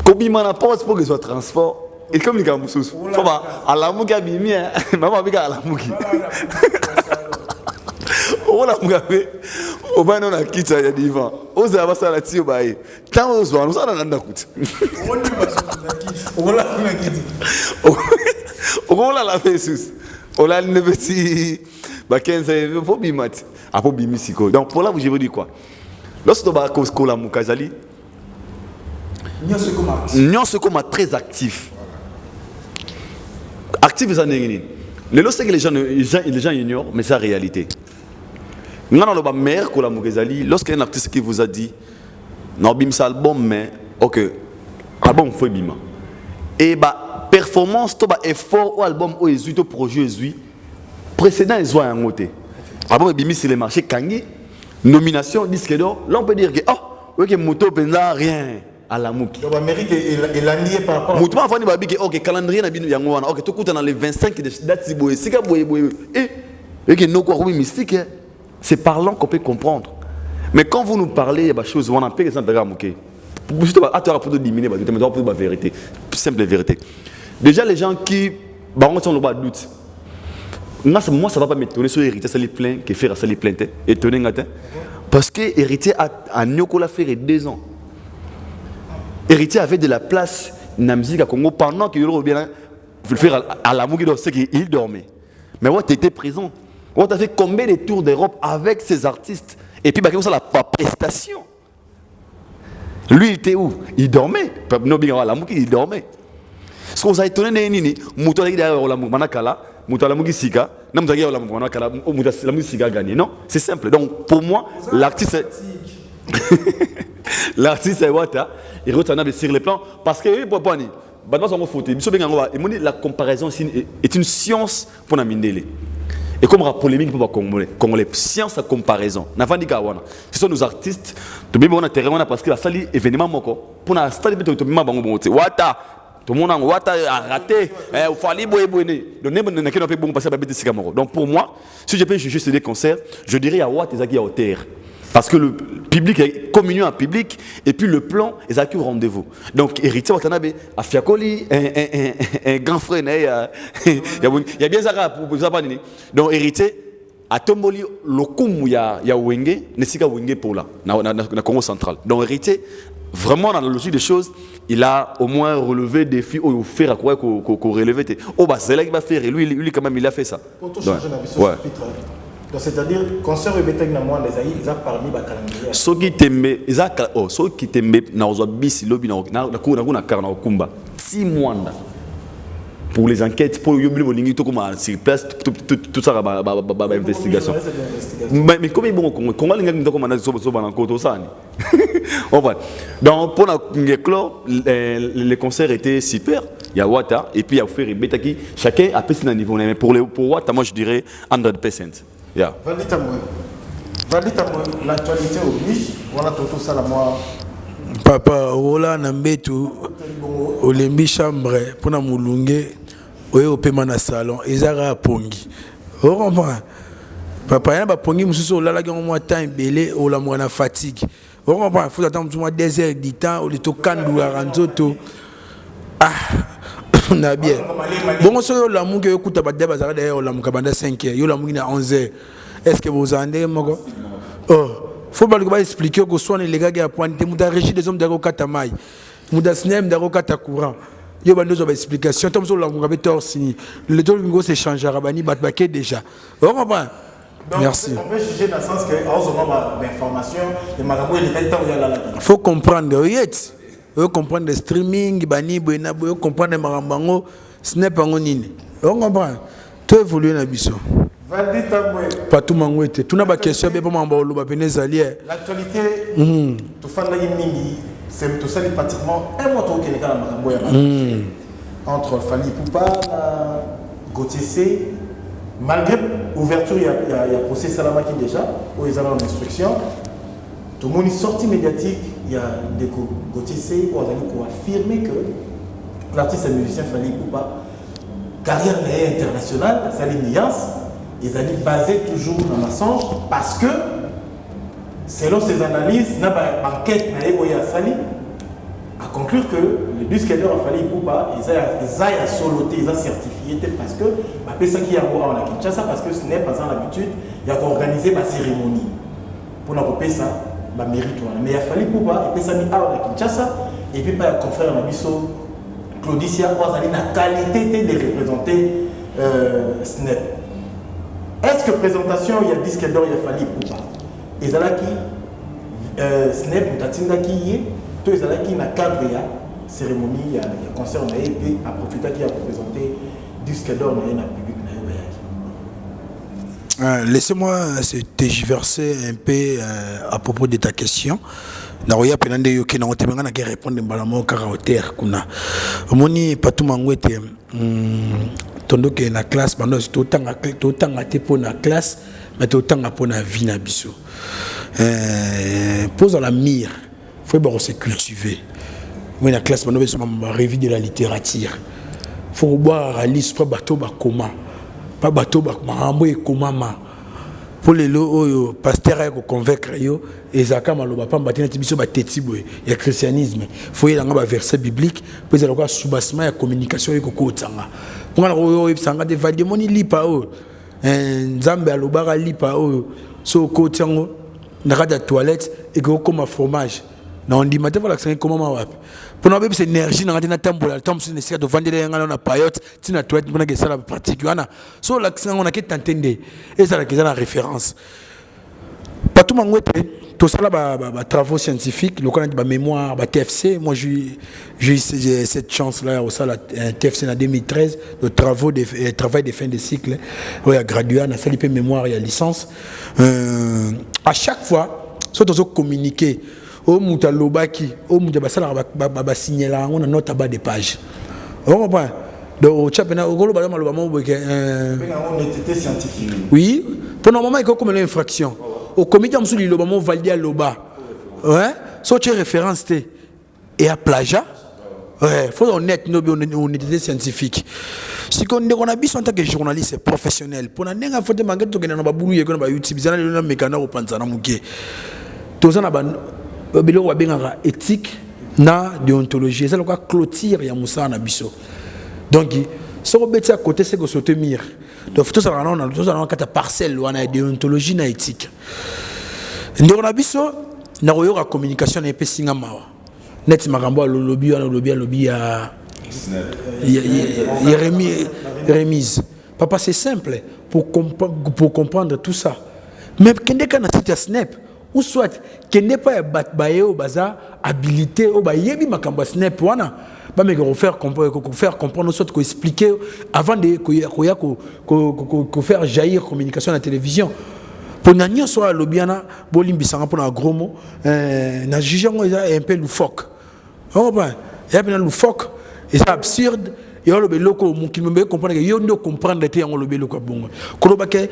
Comme il m'a pas pour que ce soit transport. Et comme il y a un moussous, faut pas à la mouka bimia, maman avec à la mouki. On a mouka, on va non à quitter à divan. On s'est avancé à la tire baï. Tant on se voit, nous allons en écoute. On a la fait sous. On a le petit, bah 15 ans, faut bimat. Après bimisiko. Donc pour là, je veux dire quoi? Lorsque tu vas à la Moukazali, nous sommes très actifs. Actifs, c'est les lorsque les gens ignorent, mais c'est la réalité. Nous avons le meilleur que la Moukazali, lorsqu'il y a un artiste qui vous a dit, non, bim, c'est album, mais ok, album, faut bim. Et bah, performance, tu as effort au album, au Jésus, au projet Jésus, précédent, ils ont un côté. Album, bim, c'est les marchés Kangi. Nomination disque d'or, là on peut dire que ok moto penza rien à la mouki. Donc Amérique est l'année par rapport. Moto avant de dire ok calendrier na bino yango wana ok tout coûte dans les 25 de date si boye sika boye et que no quoi mystique c'est parlant qu'on peut comprendre. Mais quand vous nous parlez il y a des choses on a peu exemple de mouki. Juste à toi pour diminuer mais pour la vérité, simple vérité. Déjà les gens qui bah on sont le doute. Moi, ça ne va pas m'étonner sur Héritier, ça les plaint, qui fait ça les plainte, étonné, parce que Héritier a Nyoko l'a fait 2 ans. Héritier avait de la place dans la musique à Congo pendant qu'il y bien le faire à la Mouki, c'est qu'il dormait. Mais tu étais présent. Tu as fait combien de tours d'Europe avec ces artistes? Et puis, ça la prestation. Lui, il était où? Il dormait. La Mouki, il dormait. Ce qu'on a étonné, Mouto a dit derrière la Moumanakala. Sika, la musique a gagné. Non, c'est simple. Donc pour moi, l'artiste est Wata, il retourne sur les plans parce que la comparaison est une science pour la mindele. Et comme la polémique pour les Congolais, science à comparaison. Ce sont nos artistes, parce que la salle événement pour la salle Wata. Tout le monde a raté. Il fallait donc pour moi, si je peux juger sur des concerts, je dirais à Watt et à hauteur. Parce que le public est communion en public et puis le plan est au rendez-vous. Donc Héritier Watanabe a Fiakoli, un grand frère, il y a bien ça pour ça. Donc Héritier a Tomboli le Koum ya Wenge, Nesika Wenge pour là, na Congo central. Donc Héritier vraiment dans la logique des choses, il a au moins relevé des défis ou faire à quoi qu'on relevait. Oh bah c'est là qu'il va faire et lui quand même il a fait ça. Pour tout changer la vision chapitre. Donc c'est-à-dire concert Betek na moi les aïe, ils a parmi ba calendrier. Ceux qui t'aiment, ils a ceux qui t'aiment na ozo bis lobby na karna okumba. 6 mois pour les enquêtes pour yobli molingi to comme sur place tout ça ba investigation. Mais comme bon comment les gens comme na so ba ko to ça ni. Donc pour les concerts étaient super. Il y a Wata et puis il y a Ferry Betaki. Chacun a passé un niveau. Mais pour Wata, moi je dirais 100%. Yeah. Valita moi, l'actualité oblige. Voilà tout ça la moi Papa, ola na mbetu, olembi chambre, pona mulunge, oye opema na salon, ezara pongi. O comprend? Papa, y'a ba pongi mususu olala ki mo temps belé, ola mo na fatigue. O comprend? Faut attendre tout 2 heures du temps, o le to kandu a ranzoto. Ah, na bien. Bon, so yo la mu ke okuta ba deba zara derrière ola mu kabanda 5 heures, yo la mu na 11 heures. Est-ce que vous andez moko? Oh. Faut pas expliquer que soit les gars qui a pointé, mouda régit des hommes d'Aro Katamai, mouda snem d'Aro Katakoura. Il y a des explications. Tom sur la mougabe torsigny. Le dos bingo s'échange à Rabani Batbaké déjà. On comprend? Merci. On peut juger dans le sens que, en ce moment d'information, les marabouts et les temps où il y a la. Faut comprendre. Il faut comprendre le streaming, Bani, Buena, il faut comprendre les marambango, ce n'est pas un nini. On comprend? Tout évolue dans le biseau. Pas tout le monde. Tout le monde a question. L'actualité, tout c'est tout ça pratiquement un mois au Kenya entre Fali Poupa, Gauthier C, malgré l'ouverture, il y a procès Salamaki déjà, où ils allaient en instruction. Tout le monde est sorti médiatique, il y a des Gauthier C, où ils ont affirmé que l'artiste et musicien Fali Poupa, carrière internationale, ça l'alliance. Ils allaient baser toujours dans la songe parce que, selon ces analyses, dans l'enquête a conclu que le disque d'or a fallu pour pas, ils ont soloté, ils ont certifié parce que, ça qui a en Kinshasa parce que ce n'est pas en l'habitude, il y a organisé ma cérémonie pour nous couper ça, ma mérite. Mais il a fallu pour pas, et puis ça mis à Kinshasa, et puis pas confrère Nabiso, Claudicia, pour la qualité de représenter SNEP. Est-ce que présentation, il y a disque d'or, il a fallu ou pas? Et ça là qui, Snap, Tatinda qui y est, tout ça là qui n'a cadre, il y a cérémonie, il y a concert, et puis à profiter qui a représenté disque d'or dans le public. Laissez-moi tergiverser un peu à propos de ta question. Naroya penande yoke na otemanga na répondre mbalamo karaoter kuna. Omoni patu mangwete tondo ke na classe bando totanga te pour na classe mais totanga pour na vie na biso. Pose à la mire, faut ba se cultiver. Moi na classe bando beso ma revue de la littérature. Faut boire à liste pas bateau ba comment. Pas bateau ba marambo e komama. Pour les lots, pasteur a convaincre yo et zaka maloba pa mbatina tibiso ba tetibo ya christianisme. Faut y aller dans ba verset biblique, puis il y a soubassement ya communication et koko tsanga. Pour nga yo sanga de vademoni lipa o. Nzambe alobara lipa o. So ko tsango na rada toilette et ko comme fromage. Na on dit matin voilà que c'est comment ma wapi. Pour nous cette énergie na ngati na tambola tambo c'est nécessaire de vendre les ngala na payotte tina toilette pour na ça la pratique wana. So l'accent on a que t'entendre et ça la référence. Pas tout mangwete tout ça là ba travaux scientifiques le connaît ba mémoire ba TFC moi j'ai cette chance là au ça la TFC en 2013 le travail de fin de cycle où il y a gradué na ça l'IP mémoire et licence à chaque fois surtout communiquer au muta lobaki au muta basala ba signaler on a note à bas de page on comprend donc chapena ogolo ba maloba mo boke honnêteté scientifique oui pour normalement il y a comme une infraction au comité amsou liloba mo valider loba ouais so tu référence et à plagiat ouais faut honnête no honnêteté scientifique si on a besoin en tant que journaliste professionnel pour na nenga faut demander to kena na ba bulu yeko na ba YouTube zana le na mekana ko panzana muke to zana ba bilo wa benga éthique na déontologie ça le quoi clôture ya musa na biso donc so beti à côté c'est que sauter mire donc tout ça on a kata parcelle on a déontologie na éthique ndeko na biso na koyoka communication na pesinga mawa net makambo lobby ya remise papa c'est simple pour comprendre tout ça mais kende kana site snap ou soit qu'il n'est pas batbaye baza habilité au bayebi makamba snap wana ba me faire comprendre soit ko expliquer avant de ko faire jaillir communication à la télévision pour nanya soit lobiana bolimbisanga pour un gros mot na jugeant un peu loufoque oh ben il y a bien loufoque et c'est absurde et on le beloko qui me comprendre que yo ndo comprendre te on le beloko bongo ko ba ke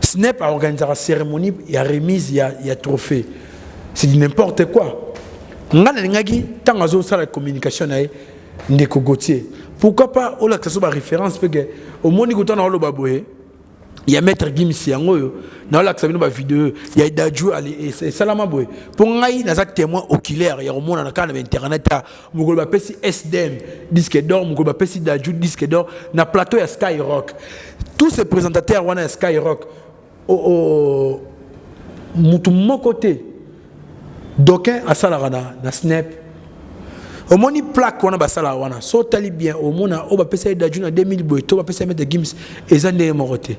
Snap a organisé la cérémonie, il y a remise, il y a trophée. C'est n'importe quoi. ngana ngaki tant azo ça la communication nae ndeko Gauthier. Pourquoi pas au la que ça référence parce que au moni ko tana lo baboye il y a maître Gims yango na la que ça ba vidéo il y a Dadju ali et salama boy pour ngai na za témoin oculaire ya romona na kana internet mugolo ba pesi SDM disque d'or mugolo ba pesi Dadju disque d'or na plateau ya Skyrock tous ces présentateurs wana Skyrock au mutu mokote d'aucun asala na Snap au moni plaque wana basala wana so tali bien au mona o ba pesa Dadju na 2000 boy to ba pesa maître Gims ezande morote.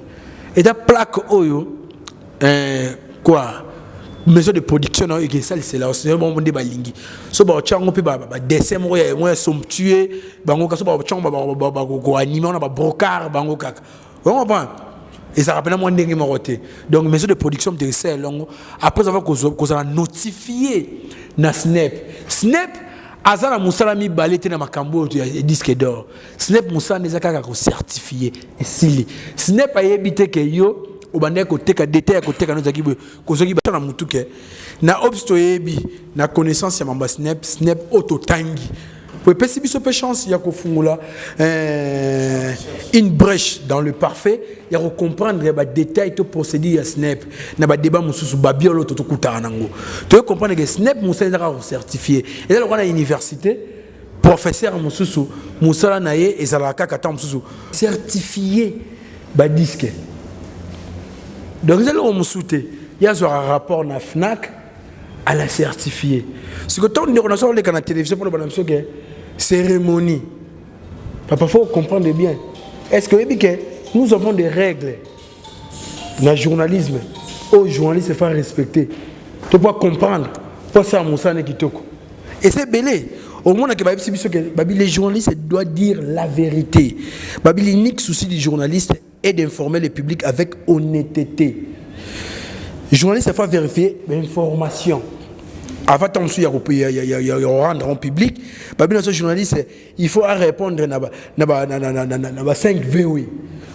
Et la plaque oyo quoi maison de production et ça c'est là c'est bon monde balingi so ba chango pe ba dessin moi somptueux bango ka so ba chango ba go animer on ba brocard bango kaka on comprend et ça rappelle moi ndenge moroté donc maison de production de ça longo après avoir qu'on a notifié na Snap azala musala mi balete na makambo ya disque d'or Snap musala neza kaka ko certifié et sili Snap ayebite ke yo obande ko teka détail ko teka nozaki ko zoki ba na mutuke na obsto yebi na connaissance ya mamba Snap auto tangi pour pesi biso pe chance ya ko fungula une brèche dans le parfait ya ko comprendre ba détail to procédure ya Snap na ba débat mususu ba biolo to kutana nango to comprendre que Snap musala neza ko certifié et là on a université professeur mususu musala naye ezalaka kata mususu certifié ba disque donc c'est là on musute ya zo rapport na FNAC à la certifier ce que tant on a sur les canaux télévision pour le bonhomme que cérémonie papa faut comprendre bien est-ce que nous avons des règles dans le journalisme aux journalistes faire respecter tu peux comprendre pour ça musane kitoko et c'est belé au monde que les journalistes doivent dire la vérité l'unique souci du journaliste est d'informer le public avec honnêteté. Le journaliste faut vérifier l'information avant de rendre en public. Notre journaliste, il faut répondre à 5 VOI.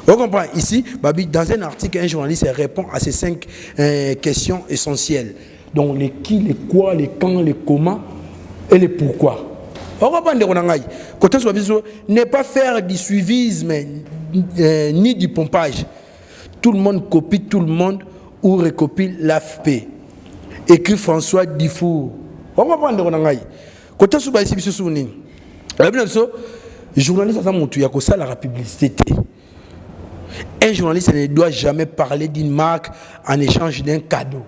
Vous comprenez? Ici, dans un article, un journaliste répond à ces 5 questions essentielles. Donc, les qui, les quoi, les quand, les comment et les pourquoi. Vous comprenez? Ne pas faire du suivisme ni du pompage. Tout le monde copie tout le monde ou recopie l'AFP. Écrit François Dufour. On va prendre quand on se ici sur le journaliste a la publicité. Un journaliste ne doit jamais parler d'une marque en échange d'un cadeau.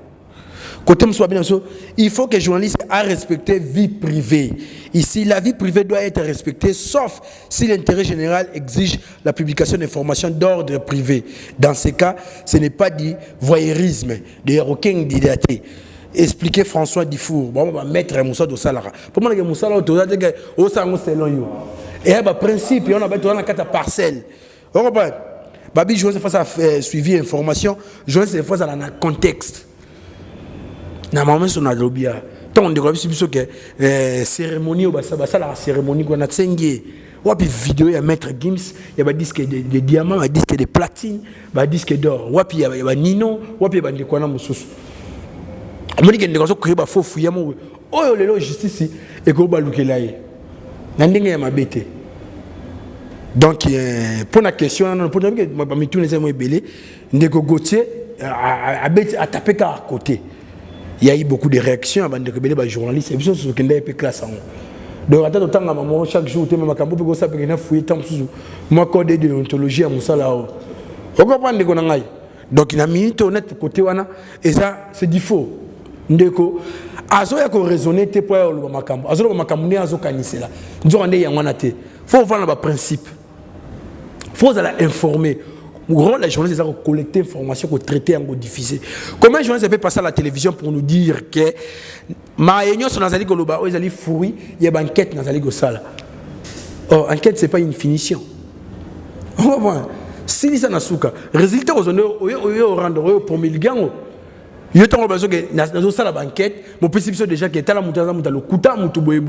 Il faut que le journaliste a respecté vie privée. Ici, la vie privée doit être respectée, sauf si l'intérêt général exige la publication d'informations d'ordre privé. Dans ce cas, ce n'est pas du voyeurisme, d'ailleurs aucun dilaté. Expliquer François Dufour, bon, on va mettre Moussa de Salara. Pour moi, Moussa là, on a dit que et il y a un principe, on a besoin de 4 parcelles. On comprend? Babi, je vais faire ça suivi information, je vais faire ça dans le contexte. Na maman son adobia tant on découvre sur que cérémonie au basa la cérémonie qu'on a tsengé wapi vidéo ya maître Gims ya ba disque de diamant ba disque de platine ba disque d'or wapi ya ba Nino wapi ba ndiko na mususu amoni ke ndiko so ko ba fofu ya mo oyo lelo justice e ko ba lukela ye na ndenge ya mabete donc pour la question non pour que ba mi tourner mo ebele ndeko Gauthier a tapé à côté. Il y a eu beaucoup de réactions avant de rebeller les journalistes. Et puis, c'est ce qui est classe. Donc, attends, autant que chaque jour, tu as ça pour que fouiller tant sous moi code de l'ontologie à Moussa là. On comprend de qu'on a. Donc, il y a une minute honnête pour côté wana et ça c'est du faux. Ndeko azo ya ko raisonner te pour le makambo. Azo le makambo ne azo kanise là. Nous on est ya wana te. Faut voir le principe. Faut aller informer. Le rôle des journalistes, c'est de collecter l'information, de traiter et de diffuser. Comment un journaliste peut passer à la télévision pour nous dire que ma réunion sur Nazali Goloba, ils allaient fouiller, il y a une enquête dans Nazali Gosala. Oh, enquête, ce n'est pas une finition. On va voir. Si ça n'a pas résultat, on va rendre pour 1000 gangs. Il y a un besoin que dans la banquette, mon principe déjà que la moutarde le kuta moutou boy.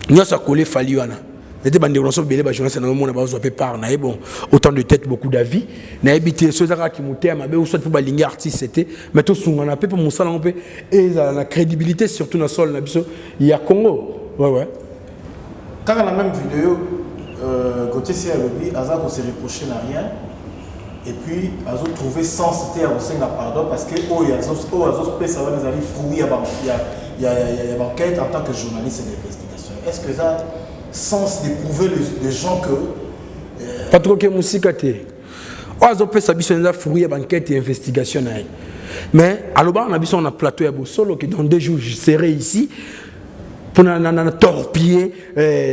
Nous ça collé Faliwana. était bandé on belé ba journaliste na mona ba zo par na bon autant de têtes beaucoup d'avis na habité ceux qui montaient mabe ou soit pour balinga artiste c'était mais tout son on a peu pour mon salon peu et la crédibilité surtout dans sol na biso il y a Congo ouais quand dans la même vidéo Gauthier c'est lobby Azar qu'on s'est reproché n'a rien et puis Azar trouvé sens c'était à vous pardon parce que Azar peut savoir les alliés fouiller il y a enquête en tant que journaliste d'investigation est-ce que ça sens de prouver les gens que pas trop que musique té Azar peut savoir les fouiller enquête et investigation mais alors on a besoin on a plateau ya solo que dans 2 jours je serai ici pour torpiller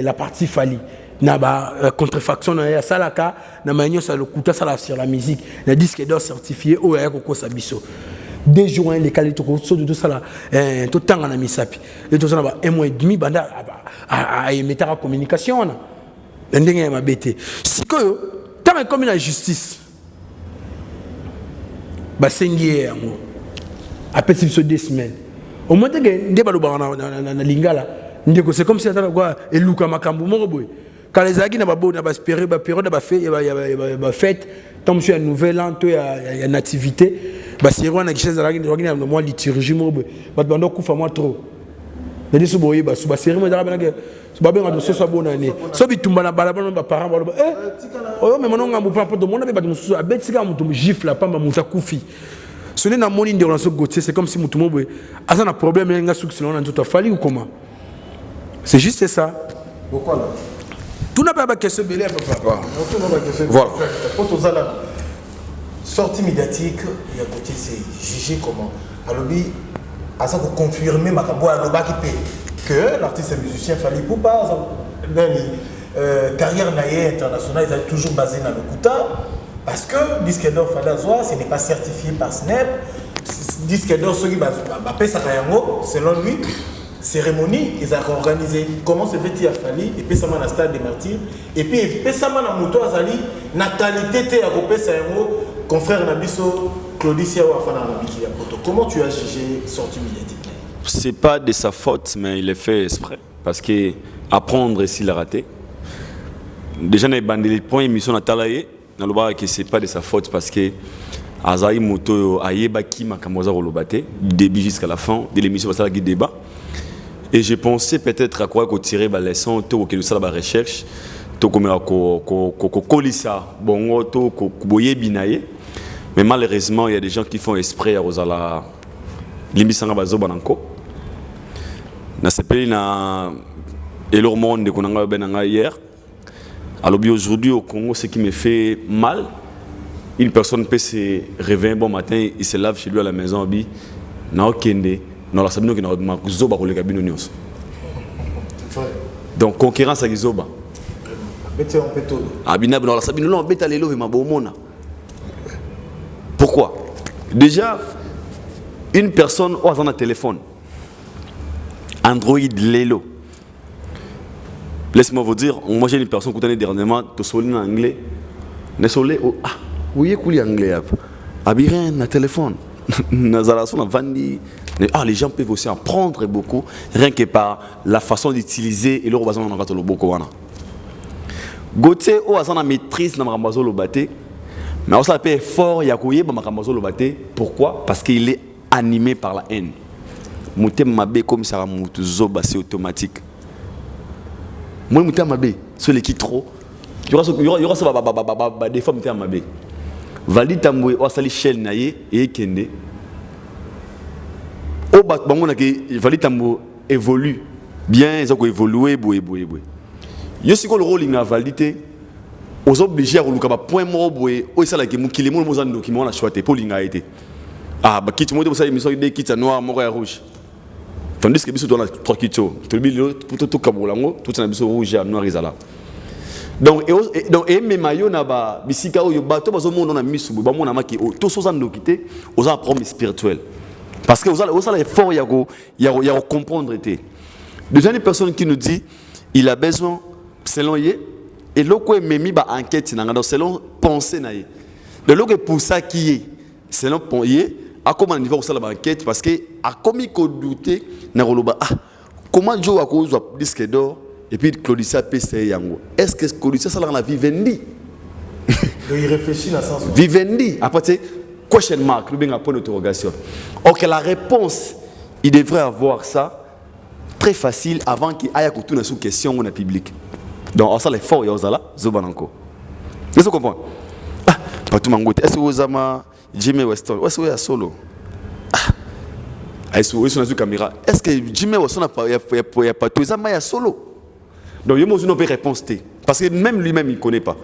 la partie Fali na ba contrefaction na ya salaka na manyo ça le coûta ça sur la musique le disque d'or certifié au ya ko sabiso 2 jours les qualités so de tout ça là tout temps na misapi et tout ça ba 1 mois et demi banda a mettre en communication na ndenge ma bête sikoyo tant comme la justice ba sengié yango après 2 semaines au moins que ndeba lo ba na lingala ndeko c'est comme si atala quoi eluka makambo moko boy quand les agis na ba espérer ba période ba fait ba fête tant monsieur un nouvel an to ya nativité ba sirwa na kisheza la ngi na moi liturgie moko boy ba bando kufa moi trop na diso boye ba su ba sirwa mo dara ke su ba benga do so so bona ne so bitumba na bala ba parents ba oyo me mononga mu pa poto mona be ba mususu abetika mutu gifle la pamba muta kufi ce n'est pas mon relation Gauthier c'est comme si mutu mo boy asa na problème nga succès on a tout fali ou comment c'est juste ça pourquoi là tout n'a pas de question belé papa voilà pour tout ça là sortie médiatique il y a Gauthier c'est jugé comment alors à ça pour confirmer ma cabo à l'oba qui paye que l'artiste et musicien fallait pour pas carrière naïe internationale ils sont toujours basé dans le Kuta parce que disque d'or fallait ce n'est pas certifié par Snap disque d'or ceux qui paient ça selon lui cérémonie ils ont organisé comment se fait-il à Fali et puis ça m'a stade des martyrs et puis ça m'a na moto azali na qualité à couper ça confrère Nabiso Claudicia ou afana na biki poto comment tu as jugé sortie médiatique c'est pas de sa faute mais il est fait exprès parce que apprendre s'il a raté déjà na bandé les premières émissions na talaye na loba que c'est pas de sa faute parce que azali moto ayeba ki makamoza rolobate du début jusqu'à la fin de l'émission ça qui débat. Et je pensais peut-être à quoi tirer la leçon, que ça la recherche, mais malheureusement il y a des gens qui font exprès à Rosala l'émission bazo bananko. Na sepeli na elor monde qu'on a benanga hier. Alors aujourd'hui au Congo ce qui me fait mal, une personne peut se réveiller un bon matin, il se lave chez lui à la maison bi na okende. Non, la sabino qui n'a pas zoba pour les cabines nyos. Donc concurrence avec zoba. Bête on peut tout. Abina non la sabino non bête lelo et ma bomona. Pourquoi? Déjà une personne au hasard un téléphone. Android lelo. Laisse-moi vous dire, moi j'ai une personne qui connaît dernièrement to solé en anglais. Ne solé ah, oui écoute anglais ap. Abiren na téléphone. Nazarason a vendu. Ah, les gens peuvent aussi en prendre beaucoup, rien que par la façon d'utiliser et le robazon dans le beaucoup. Gauthier, au hasard, maîtrise dans le baté, mais on s'appelle fort Yakouye dans le baté. Pourquoi? Parce qu'il est animé par la haine. Moutem Mabé comme ça, Moutuzoba, c'est automatique. Moi, Moutem Mabé, celui qui trop. Il y aura ça, des femmes Moutem Mabé. Valdi Tamboué, au sali Shell Naye et Kende. Au battement il fallait évolue bien ils ont évolué boué yo siko le rôle ina validité aux obligés à luka point mort boué o ça la ki mukile mo mozando ki mo na choité pour linga été ah ba kit mo de ça émission de kit noir mort et rouge tandis que biso dans 3 kits tout le pour tout kabolango tout na biso rouge et noir izala donc et même mayo na ba bisika o yo bato bazo mo na misu ba mo na maki to so zando kité aux a promis spirituel. Parce que vous avez l'effort, il y a comprendre. Déjà, une personne qui nous dit il a besoin, selon lui, et l'autre est mis en enquête, selon pensée. De l'autre pour ça qui est, selon lui, à comment il va faire l'enquête, parce que à comment il douter, comment Joe a cause disque d'or, et puis Claudicia PCE yango. Est-ce que Claudicia ça la Vivendi? Il réfléchit dans le sens. Vivendi. Après, c'est question mark, nous avons un point d'interrogation. Ok, la réponse, il devrait avoir ça très facile avant qu'il aille à une sous question dans le public. Donc, ça, les forts, il y a ça, Zobananko. Est-ce que vous comprenez? Ah, pas tout le monde. Est-ce que vous avez Jimmy Weston? Est-ce que vous avez solo? Ah, est-ce que vous avez une caméra? Est-ce que Jimmy Weston n'a pas tout ça, mais il y a solo? Donc, il y a une réponse. Parce que même lui-même, il ne connaît pas.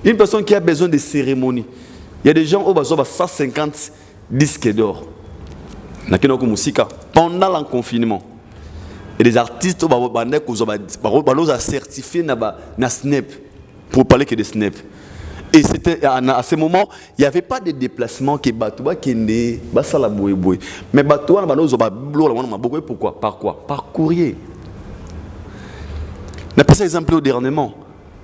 Une personne qui a besoin de cérémonies. Il y a des gens qui ont 150 disques d'or. Pendant le confinement. Et des artistes qui ont certifié na Snap pour parler que de Snap. Et c'était à ce moment, il n'y avait pas de déplacement qui Batouba qui est basala boy boy. Mais Batouba pourquoi? Par quoi? Par courrier. On a passé exemple dernièrement.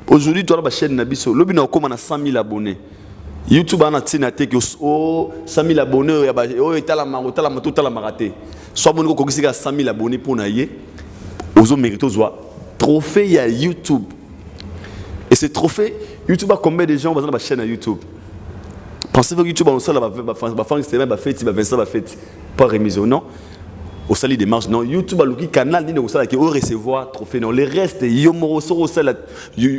Aujourd'hui, tu as la chaîne Nabiso. Le bino comme on a 100 000 abonnés. YouTube a naté que 100 000 abonnés. Soit bon ko 100 000 abonnés pour naïe. Ozo mérito zoa trophée il y a YouTube. Et ce trophée, YouTube a combien de gens dans la chaîne à YouTube? Pensez-vous que YouTube a un seul va faire Instagram va faire Vincent va faire pas remise non? Au sali des marches non YouTube a le canal ni au sali qui au recevoir trophée non les restes yomo au sali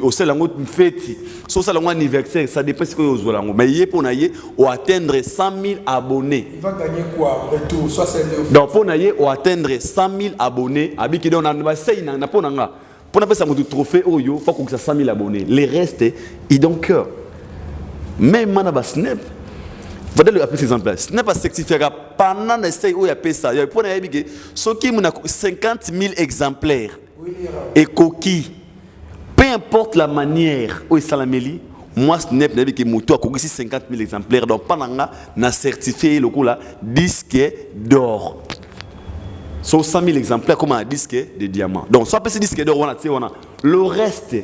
au sali ngo fête so sali ngo anniversaire ça dépend ce que vous zola ngo mais pour naïe ou atteindre 100 000 abonnés Il va gagner quoi en retour? Soit c'est donc pour naïe ou atteindre 100 000 abonnés abiki don na sei na ponanga pour faire ça mon trophée oyo faut que ça 100 000 abonnés les restes ils donc cœur même manaba Snap. Voilà le appeler exemple. Ce n'est pas certifié pendant l'essai où il y a fait ça. Il y a pour les ceux qui ont 50 000 exemplaires et coquilles. Peu importe la manière où il s'alameli, moi ce n'est pas que moto a coquille 50 000 exemplaires. Donc pendant n'a certifié le coup là disque d'or. Sur 100 000 exemplaires comme un disque de diamant. Donc soit petit disque d'or on a le reste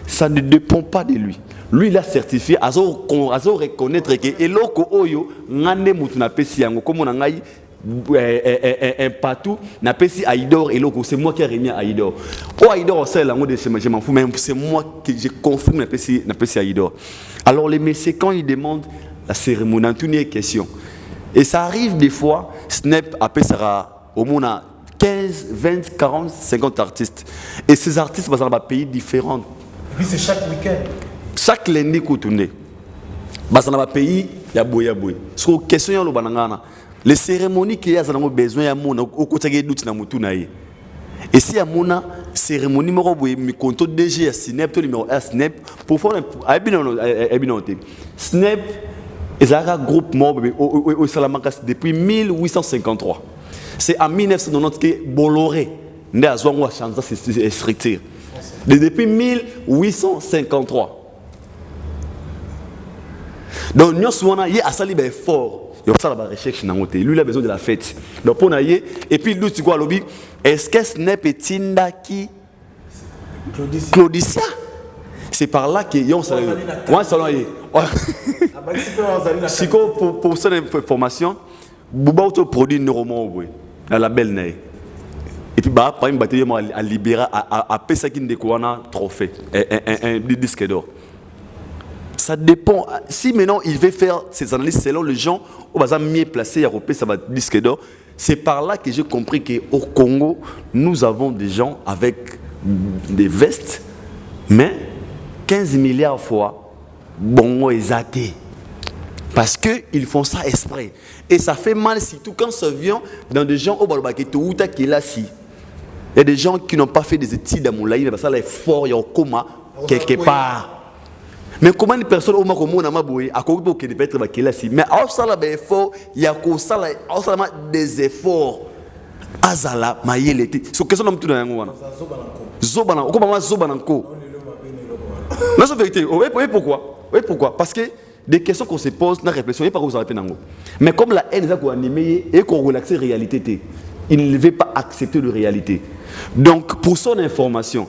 ça ne dépend pas de lui. Lui, il a certifié, à reconnaître que eloko oyo ngande mutu na pesi yango comme on a un patou na pesi Aïdor eloko c'est moi qui ai remis Aïdor. Oh Aïdor c'est là je m'en fous mais c'est moi qui je confirme na pesi Aïdor. Alors les messieurs quand ils demandent la cérémonie en toutes les questions et ça arrive des fois Snap appelle ça au moins 15, 20, 40, 50 artistes et ces artistes sont dans des pays différents. Et puis c'est chaque week-end. Chaque lundi qu'on tourne, dans le pays, il y a boya boy. Sur question de banana, les cérémonies qu'il y a besoin de mon au côté de l'outil na mutu naie. Et si y a mon cérémonie mo boy mi compte DG à Snap to numéro Snap pour faire un Snap est un groupe mort au Salamanca depuis 1853. C'est en 1990 que Bolloré né à Zouangwa changé cette structure. Depuis 1853. Donc, nous sommes allés à Sali fort. Il y a la recherche dans le lui, il a besoin de la fête. Donc, pour naïe, et puis, nous, tu vois, lobby, est-ce que ce n'est pas Tindaki Claudicia? C'est par là que nous sommes allés. Si pour cette information, Bouba auto produit une roman dans la belle naïe. Et puis, par une bataille à libérer, à Pesakin de Kouana, trophée, un disque d'or. Ça dépend. Si maintenant il veut faire ses analyses selon les gens, on va mieux placer à ça va disque d'or. C'est par là que j'ai compris qu'au Congo, nous avons des gens avec des vestes, mais 15 milliards fois, bon, ils athées. Parce qu'ils font ça exprès. Et ça fait mal surtout quand ça vient dans des gens au Balbaketo qui est là si. Il y a des gens qui n'ont pas fait des études à Moulaï, mais ça là est fort, il y a un coma quelque part. Mais comment une personne au Maromo n'a pas boué à cause de peut être là si. Mais en ça là ben fort, il y a qu'au ça là, en ça des efforts. Azala maïel était. C'est question d'homme tout dans un Zobananko. Comment Zobananko? Non c'est vérité. Oui pourquoi? Oui pourquoi? Parce que des questions qu'on se pose, dans la réflexion, il n'y a pas vous arrêter. Mais comme la haine est animée et qu'on relaxe la réalité, il ne veut pas accepter la réalité. Donc, pour son information,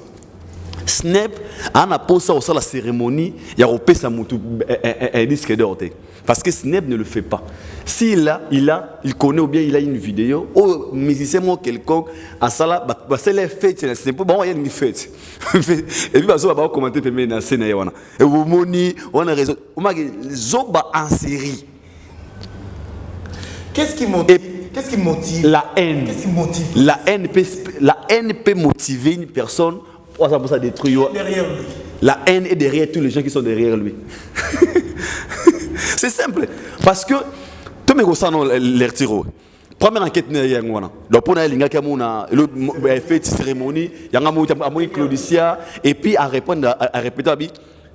Snap a posé aussi la cérémonie, il y a un disque d'or. Parce que Snap ne le fait pas. S'il il connaît ou bien il a une vidéo, ou musicien ou quelqu'un, à ça c'est les fêtes, c'est pas bon, il y a une fête. Et puis, on va commenter pour la scène. Et on a raison. On a zoba en série. Qu'est-ce qui motive La haine. Qu'est-ce qui motive La haine peut motiver une personne pour ça détruire. derrière lui? La haine est derrière tous les gens qui sont derrière lui. C'est simple. Parce que, tout le monde les retire. Première enquête, il y a donc pour fait une cérémonie, il y a un Claudicia, et puis à répondre, à répéter,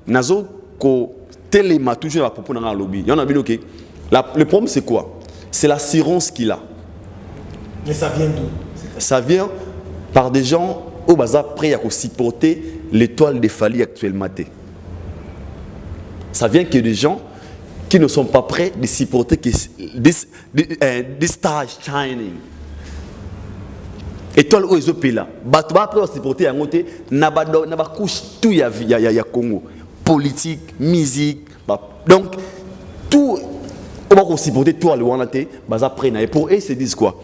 Nazo, ko téléma toujours à propos d'un lobby. Il y en a bien, ok. Le problème, c'est quoi? C'est l'assurance qu'il a. Mais ça vient d'où? Ça vient par des gens au bazar prêts à supporter l'étoile de Fali actuellement. Ça vient que des gens qui ne sont pas prêts de supporter this star shining. Étoile où ils ont payé là. Bah après on supporter à monter n'a pas couche tout y a Congo, politique, musique. Donc tout on va supporter tout à l'ouanate. Bah après et pour eux ils se disent quoi?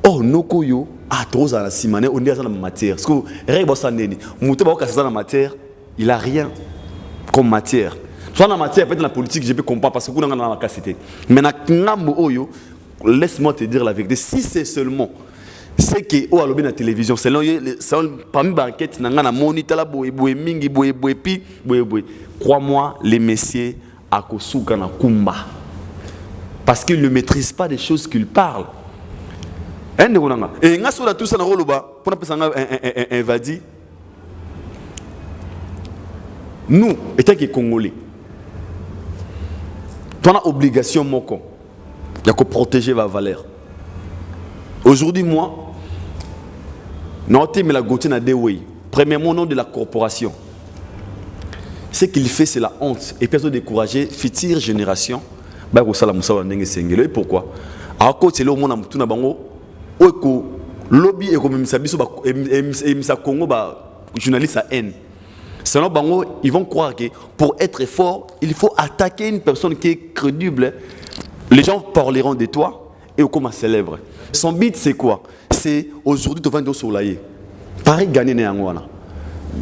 Oh nokoyo a trop à la simane on est dans la matière. Parce que rien bossa neni. Mouté ba ka dans la matière, il a rien comme matière. Soit dans la matière, peut-être dans la politique, je peux comprendre parce que vous avez la capacité. Mais laisse-moi te dire la vérité. Si c'est seulement ce qui est à la télévision, c'est parmi les banquettes, crois-moi, les messieurs à Kosuka na Kumba. Parce qu'ils ne maîtrisent pas des choses qu'ils parlent. Et nous, tout ça, nous, étant que Congolais, tu as obligation moko de protéger ma valeur. Aujourd'hui, moi, la Gauthier n'a déway. Premièrement, nom de la corporation. Ce qu'il fait, c'est la honte. Et personne décourager future génération. Et pourquoi? À cause c'est le monde a tout na bango. Lobby et comme ça biso ba Congo ba journaliste à haine. Sinon, ils vont croire que pour être fort, il faut attaquer une personne qui est crédible. Les gens parleront de toi et comment célèbre. Son but, c'est quoi? C'est aujourd'hui, tu vas dans le soleil. Paris gagner n'est en wana.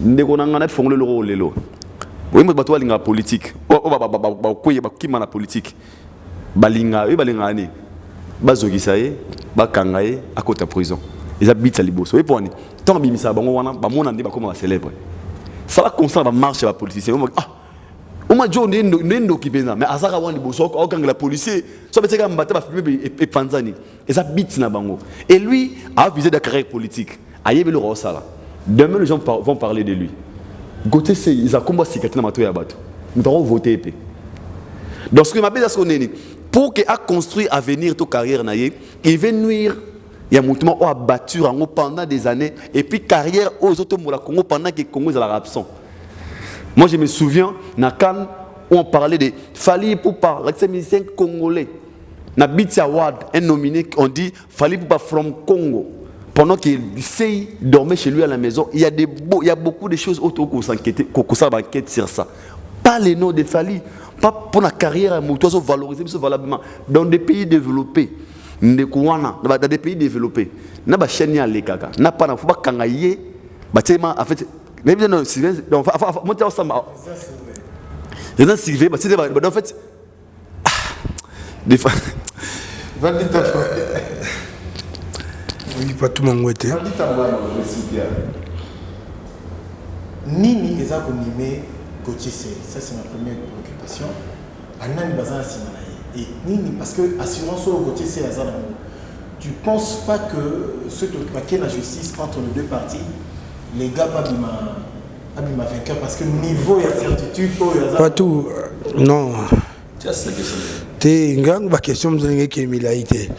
Ndégonangana font le rôle lelo. Oui, mais toi, l'inga politique. Qui m'a la politique? Balinga, balingani. Bazogisaye, bakangaye, à côté de la prison. Ils habitent à Liboso. Et pour nous, tant que ça, on a dit comment célèbre. Ça va comme ça, va marcher la politicien. On m'a dit on est occupé mais à ça quand la police ça veut dire qu'on battait et Panzani et ça bite na bango et lui a visé de carrière politique aïe le roi là demain les gens vont parler de lui Gauthier c'est ils a combat cicatrice na mato ya bato nous devons voter épée donc ce que m'appelle à ce qu'on est pour que a construit avenir to carrière na il veut nuire. Il y a mouvement qui a battu pendant des années et puis carrière aux autres la Congo pendant que le Congo est absent. Moi je me souviens, na Cannes, où on parlait de Fali Poupa, l'ex musicien congolais. Na Beats Award, un nominé, on dit Fali Poupa from Congo. Pendant qu'il dormait chez lui à la maison, il y a beaucoup de choses autour qu'on s'enquête sur ça. Pas les noms de Fali, pas pour la carrière, mais tout valoriser valablement dans des pays développés. Dans des pays développés, n'a pas chaîne à l'écart, n'a pas faut pas kangaye, bâtiment en fait, non, c'est donc monter ensemble. Les gens s'y vont, c'est en fait, des fois. Oui, pas tout le monde était. Nini les a conimés Gauthier, ça c'est ma première préoccupation. Anani bazan simana. Et Nini, parce que assurance au côté c'est Azana, tu ne penses pas que ce paquet la justice entre les deux parties, les gars pas ma vainqueur parce que niveau et certitude pas tout non. T'es gang ba question mzenge qui milaité.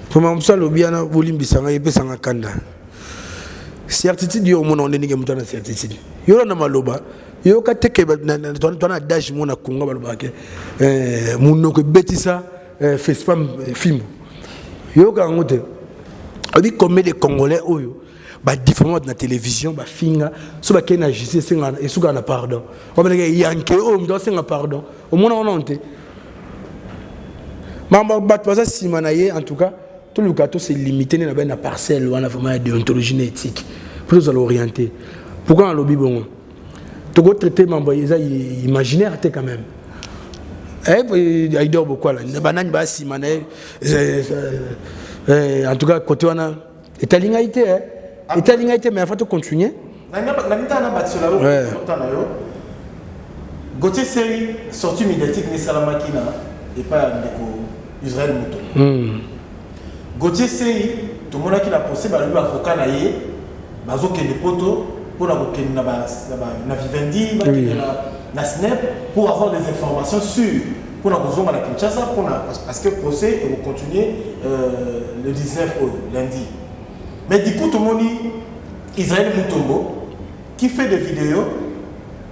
Pour moi ça le bien bolim bisanga et pesanga kanda. Certitude yo mon on ndenge mutana certitude. Yo na maloba. Yo ka teke na dash mona konga balobake munoko betisa fespam film yo ka ngote On dit combien de Congolais différemment de la télévision, finga, so ba kena justice et sous na pardon. On va dire yanké doit senga pardon. Au moins on honte. Mamba bat pas si manaye en tout cas tout le gâteau c'est limité na ben na parcelle ou na vraiment déontologie éthique pour nous orienter. Pourquoi on lobby bon? Tu go traiter mamba imaginaire quand même. Il dort beaucoup là. Na banane ba si manaye en tout cas côté on a étalingalité étalingalité mais il faut continuer. Gauthier série sortie médiatique mais salamakina et pas Israël Mouton. Gauthier série tout le monde qui l'a pensé bah lui avocat naïe bazo que les poteaux pour la na Vivendi na Snap pour avoir des informations sûres pour la raison à la Kinshasa parce que le procès va continuer le 19 lundi. Mais du coup tout le monde dit Israël Moutombo qui fait des vidéos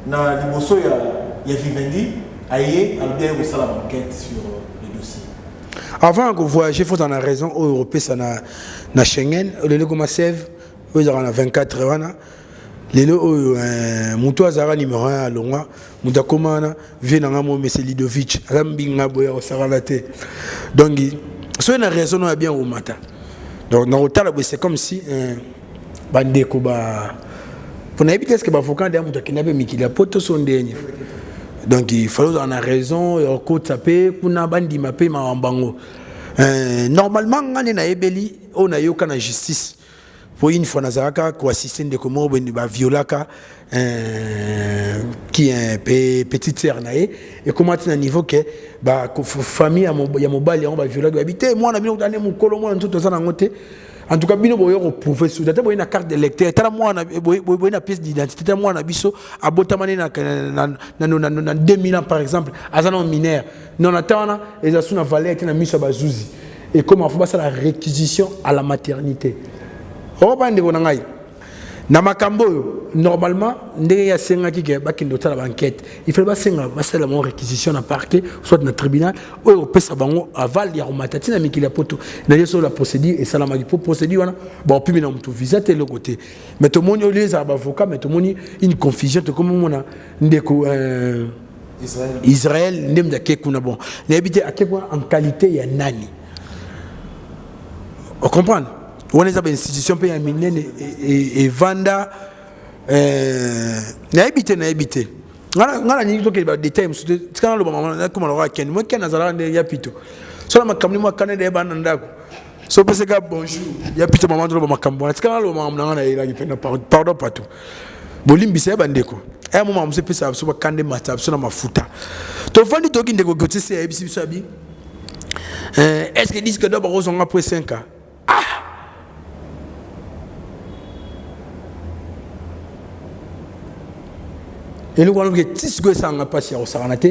na liboso ya Vivendi aïe a bien reçu la enquête sur le dossier. Avant que voyager, il faut en avoir raison. Aux Européens, ça na Schengen. Le lieu comme Sèvres, ils ont 24 heures. Les lieux, Moutou Azara numéro 1 à Longwa, Moutakomana, Vienanga, M. Lidovic, Rambinga Boya au Saralate. Donc, si on a raison, on a bien au matin. Donc, dans le temps, c'est comme si Bandeko, pour éviter ce que Bafokan de Mouta Kinabe, mais qu'il a pas tout son dernier. Donc il faut en avoir raison, il faut taper, kuna bandi mapé ma ambango. Normalement, on a ebeli, on a eu la justice. Pour une fois, nazaraka ko assistant de comment ben ba violaka qui est petite sœur naé et comment tu na niveau que ba famille ya mobali on ba viola habiter moi na bino tane mon kolo moi tout ça na ngote. En tout cas, bino boyo prouver sur date boyo na carte d'électeur tala moi na boyo na pièce d'identité tala moi na biso abotamane na 2000 ans par exemple azana mineur non attend les asuna valeur na miso bazuzi et comment faut passer la réquisition à la maternité. On va ndeko na ngai na makambo normalement ndenge ya senga kike bakindo tala enquête il faut ba senga ba sala mon réquisition na parquet soit na tribunal ou pesa bango aval ya matati na mikila poto na yeso la procédure et salama pour procédure wana bon puis na mtu visa te le côté mais tout monde les avocats mais tout monde une confusion to comme mona ndeko Israël ndem da kekuna bon na habité à kekuna en qualité ya nani on comprend. On est une institution pays et vanda na habité ngala ni to ke ba détail musu tikana lo mama na kuma lo wa ken mo ken azala nde ya pito so la makamni mo kanede ba ndako so pese ka bonjour ya pito mama ndo lo makambo tikana lo mama ngana ila ngipenda pardon patou bolimbi se ba ndeko e mo mama se pesa so ba kande mata so na mafuta to fandi to kinde ko gote se e biso abi est-ce que disque d'or bazonga après 5 ans. Et nous avons dit que si vous avez passé au Saranate,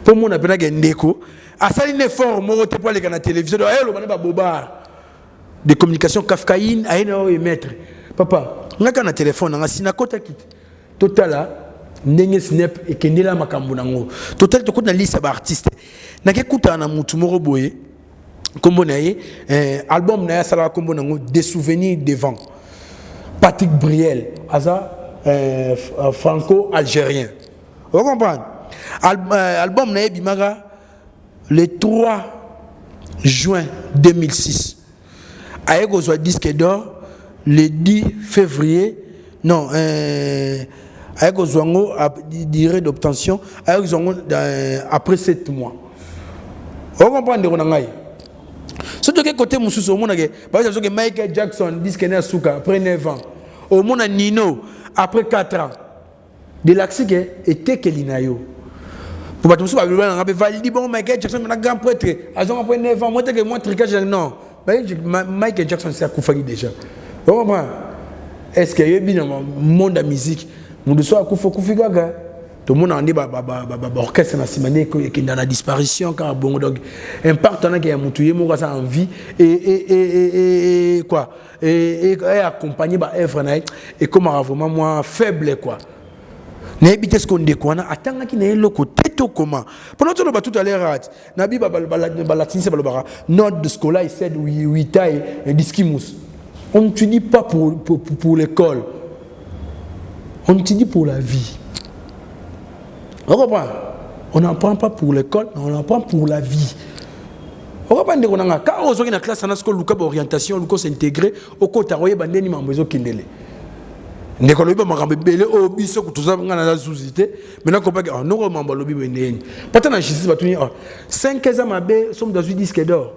pour moi, on a besoin d'un écho. À ça, il est fort, moi, je pas la télévision, de communication kafkaïne, à une maître. Papa, on a un téléphone, on a un côté qui total, n'est snap et qui n'est là, ma cambonango. Total, tu connais la liste d'artistes. N'a qu'écoute un amour boye, comme on a album, n'a pas comme des souvenirs devant. Patrick Briel, Aza. Franco-algérien. Vous comprenez? Album Nae Bimaga le 3 juin 2006. Aïe soit disque d'or le 10 février. Non, aïe soit durée d'obtention après 7 mois. Vous comprenez? Surtout que côté Moussous, Michael Jackson disque Nasuka après 9 ans. Au monde Nino après 4 ans. De l'accès était que l'inayo. Pour pas tout ça, on a validé bon Michael Jackson, un grand prêtre. Ils ont après 9 ans, moi que moi tricage non. Michael Jackson c'est Koufagi déjà. Vous comprenez? Est-ce qu'il y a bien dans le monde de la musique, on doit soit Koufagi gaga. Tout le monde a dit orchestre national qui est dans la disparition quand bon donc un partenaire qui a monté mon gars en vie et quoi et accompagné par œuvre et comme vraiment moi faible quoi n'habite ce qu'on dit quoi na attends qui n'est le côté tout comment pendant tout le tout à l'heure nabi balatin c'est balobara note de scola il said we tie and diskimus On n'étudie pas pour l'école. On étudie pour la vie. On comprend? On n'apprend pas pour l'école, mais on apprend pour la vie. On comprend? Quand on est dans la classe, on a une orientation, on s'intégrer, on a une maison qui est ne ko lobi makambe belé o biso ko tuza ngana la société maintenant ko pas non ko mamba lobi beneni pata na justice batuni 5 ans mabe somme dans 8 disques d'or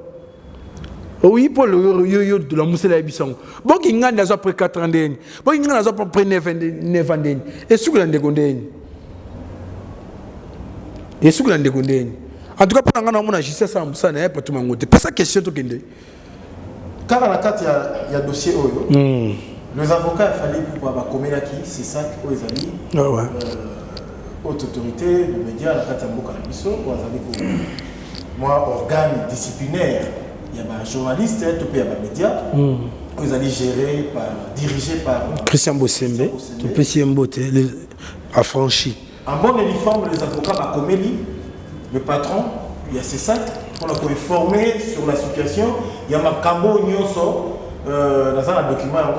oui pour le yo de la musela bisongo bon ki ngana za après 4 ans ndeni bon ki ngana za après 9 ans ndeni et sukula ndeko ndeni et sukula ndeko ndeni en tout cas pour ngana mona justice ça musana ya patu mangote pas ça question to kende car à la carte il y a dossier oyo les avocats, il fallait pour commettre qui, c'est ça aux amis, haute autorité, les médias, la Katambo Kalabiso, moi, organe disciplinaire, il y a un journaliste, il y a un média, aux amis dirigés par Christian Bossembe, le PC Mbote, affranchi. En bon uniforme, les avocats, le patron, il y a ces sacs, on a formé sur la situation, il y a un cambo nyonso. Dans un document, on a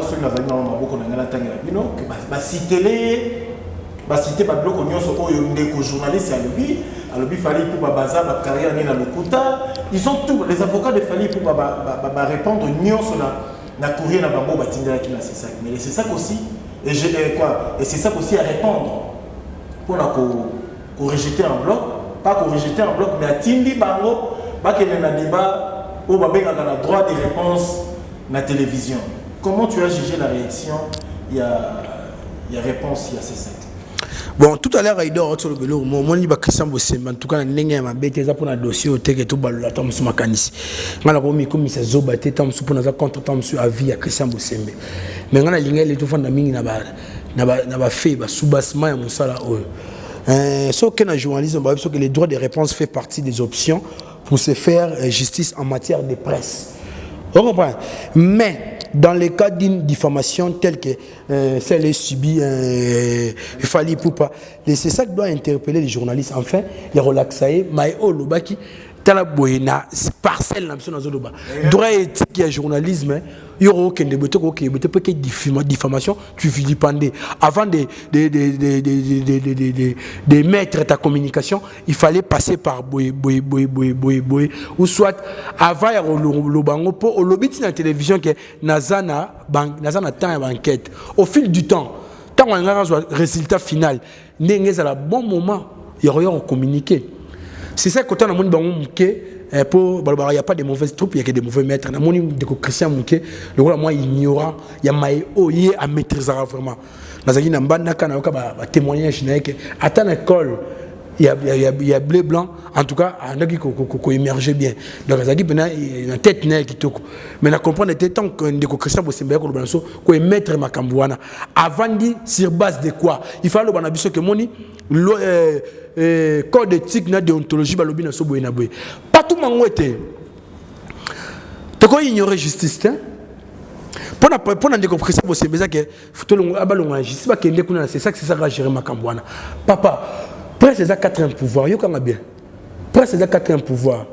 beaucoup de cité par bloc on journaliste à l'objet fallait pour bazar carrière dans le Kouta. Ils sont tous les avocats de Fali pour répondre nion sur la courrier na bango batinda qui c'est ça. Mais c'est ça aussi et c'est ça aussi à répondre pour la rejeter en bloc, pas rejeter en bloc mais à tindi bango ba que na débat au babenga na droit de réponse la télévision. Comment tu as jugé la réaction? Il y a réponse, il y a ces 7. Bon, tout à l'heure, il dort sur le vélo. Mon livre Christian Bossembe, en tout cas, il y a un bête pour un dossier au tech et tout ballon. Tom Sumakanisi. Je suis comme ça, Zobate, Tom Supona, contre Tom Su à vie à Christian Bossembe. Mais on a l'ingé les tout fond d'aming n'a fait, sous-bassement et mon salaire. Sauf qu'un journaliste, que les droits de réponse fait partie des options pour se faire justice en matière de presse. On comprend. Mais dans le cas d'une diffamation telle que celle est subie, il fallait pour pas. C'est ça qui doit interpeller les journalistes. Enfin, les relaxer. Mais oh, le baki, t'as la boyna, parcelle n'a pas besoin de droit éthique, il y a journalisme. Il y aura aucun débat, peut-être que diffamation, tu vilipender. Avant de mettre ta communication, il fallait passer par boy. Ou soit, avant, il y a le bango pour le but dans la télévision que Nazana temps enquête. Au fil du temps, tant qu'on a un résultat final, il y a un bon moment, il y aura communiqué. C'est ça que tu as dans le monde pour il n'y a pas de mauvaises troupes, il n'y a que des mauvais maîtres. Dans le monde de Christian Mouké, le rôle moi ignorant, il y a maïo à maîtriser vraiment. Dans une bande de témoignage, à ton école, il y a bleu blanc, en tout cas, qui émerge bien. Donc, il y a une tête qui toque. Mais on comprend que tant que Christian Bossembe qui est maître Makambouana, avant de dire sur base de quoi, il faut que mon code éthique na déontologie balobi na so boye na boye partout mango était to ko ignorer justice hein pour na ndeko Christian Bossembe ça que to longo abalonga justice ba kende kuna c'est ça va gérer Makambouana papa presse c'est ça quatrième pouvoir yo kanga bien presse c'est ça quatrième pouvoir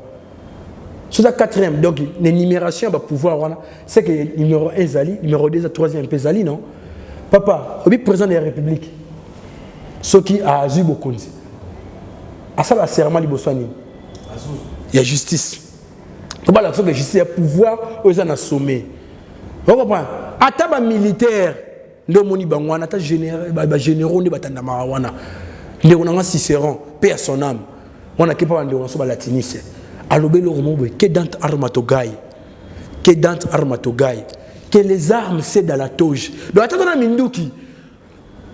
sur la quatrième donc l'énumération ba pouvoir c'est que numéro 1 zali numéro 2 troisième zali non papa obi président de la République ce qui a Azu Bokonzi. À ça, la serment de Bossouani. Il y a justice. Il y a justice, il y a pouvoir, ils ont sommet. Vous comprenez? Ataba militaire, ndemoni bangwana, ata généraux ne batanda marawana. Ndemona Cicéron, paix à son âme. On a pas de on latinis. Alobé le roman que dante armatogai. Que dante armatogai. Que les armes c'est dans la toge. Donc attends on a minduki.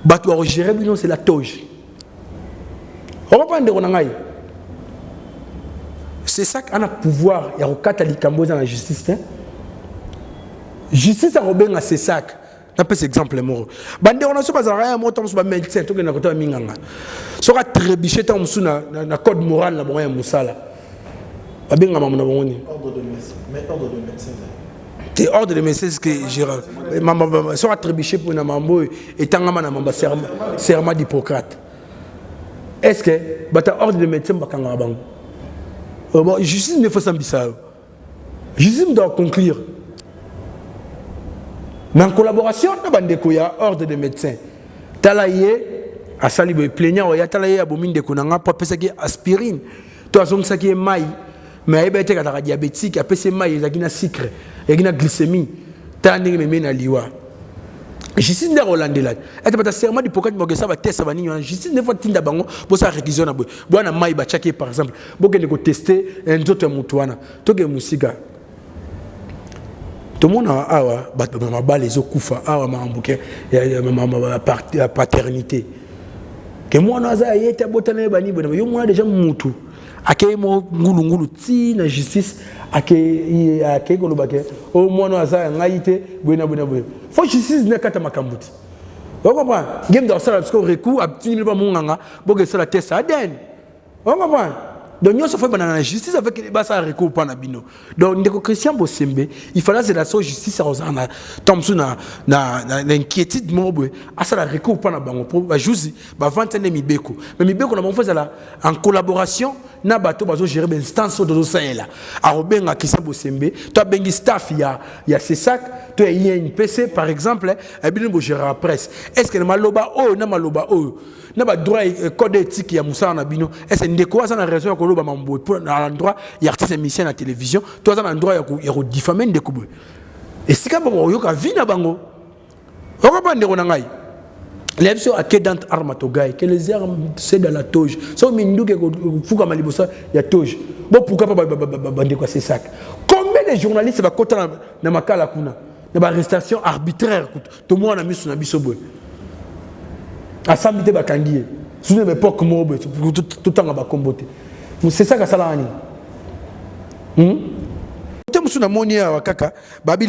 Bato gérer non c'est la toge. On va pas dire c'est ça qu'on a pouvoir il y a quatre likambo dans la justice hein? Justice a robé dans ces sacs n'a pas exemple mort bande on a so pas rien moi tom so ba médecin to que na kota minganga so ka trébicher tom so na code moral na bon ya musala ba benga mamu na bongoni ordre de médecin c'est ordre de médecin que Gérard maman so ka trébicher pour na mambo et tangama na mamba serment d'Hippocrate. Est-ce que bata ordre de médecin bakanga bango bon justice ne faut pas ça justice doit conclure Mais en collaboration, il y a ordre de médecins. Talaye, à Salibo, plaignant, il y a Talaye, à Bomine de Konanga, pour passer aspirine. Toi, ça qui est maï. Mais il y a des diabétiques, il y a des maïs, il y a des sucre, il y a des glycémie. Tandis que les liwa. Justice de Hollande là. Et tu as serment du pocket mogesa va tester va ni justice ne faut tinda bango pour ça réquisition na boy. Bwana mai ba chaki par exemple. Boke ne ko tester un autre mutuana. Toke musika. Tout le monde a awa ba ba les okufa awa ma mbuke ya paternité. Que moi na za yete botana ba ni bona yo moi déjà mutu. Akei mo ngulu ti na justice akei ko lobake o mo na za ngaite bona. Faut justice ne kata makambuti. Vous comprenez? Game dans ça parce que recours a petit pas mon nganga boke ça la test aden. Vous comprenez? Donc nous sommes fait la justice avec les basa recours pas na bino. Donc ndeko Christian Bosembe, il fallait c'est la justice à Thompson na l'inquiétude mobo à ça la recours pas na bango pour ba juzi ba 21 mibeko. Mais mibeko na mon fait ça en collaboration na bato bazo gérer ben instance de ça là. A Robenga Christian Bosembe, toi bengi staff il y a ces sacs, toi il y a une PC par exemple, et bien bo gérer la presse. Est-ce que na maloba na maloba na ba droit code éthique ya Moussa na bino, est-ce que ndeko ça na raison ko loba mambo pour na endroit il artiste émission à la télévision, toi ça na endroit ya ko diffamer ndeko. Et si ka bo yo ka vina bango. O ko ba ndeko na ngai. Les gens qui sont armatogay, que les armes c'est dans la toge. Ça mindu que fuka malibosa ya toge. Bon pourquoi pas bande quoi c'est ça. Combien de journalistes va côté na makala kuna. Na ba arrestation arbitraire tout le monde a mis sur na biso boy. À samedi bakangié. Sous une époque mobe tout temps ba comboté. C'est ça que ça la ani. Le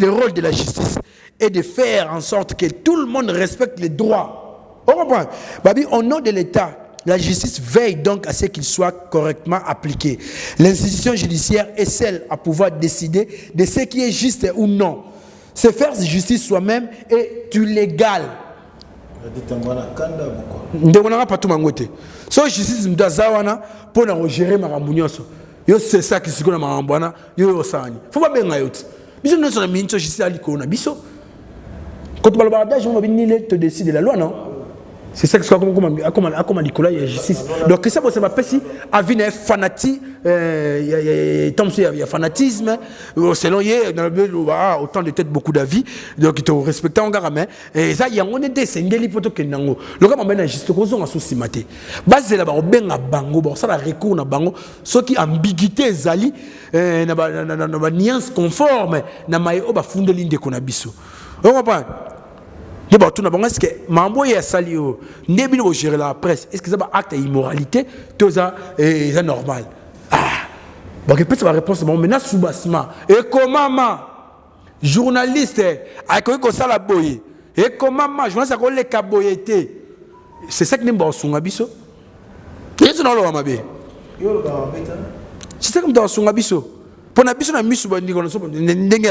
rôle de la justice est de faire en sorte que tout le monde respecte les droits. On comprend. Babi, au nom de l'État, la justice veille donc à ce qu'il soit correctement appliqué. L'institution judiciaire est celle à pouvoir décider de ce qui est juste ou non. Se faire justice soi-même est illégal. So justice mdazawana pour gérer ma rambunyoso. Yo c'est ça qui se connaît ma rambwana yo osani. Faut pas benga yoti. Biso nous sommes ministre justice ali kona biso. Quand tu parles d'adage on va venir te décider la loi non. C'est ça que c'est comme Nicolas il y a justice. Donc ça c'est pas petit avine fanatique il y a fanatisme selon autant de têtes beaucoup d'avis donc il te respecte en gamin et ça il y a on est sengeli poto kenango le gars m'amène juste cause on a souci maté base là ba benga bango bon ça la recours na bango ce qui ambiguïté zali na ba nuance conforme na mai o ba fundeli ndeko na biso on comprend. Est-ce que Mambo est sali au Nebino gérer la presse? Est-ce que ça va acte immoralité? Tout ça est normal. Ah, bon, peut-être la réponse bon, maintenant sous-bassement. Et comment journaliste a quoi ça la boye? Et comment journaliste a quoi les caboyeté? C'est ça que nous avons sur Abisso. Qu'est-ce que nous avons fait? C'est ça que nous avons sur Abisso. Pour na biso na misu bandi kono so ndenge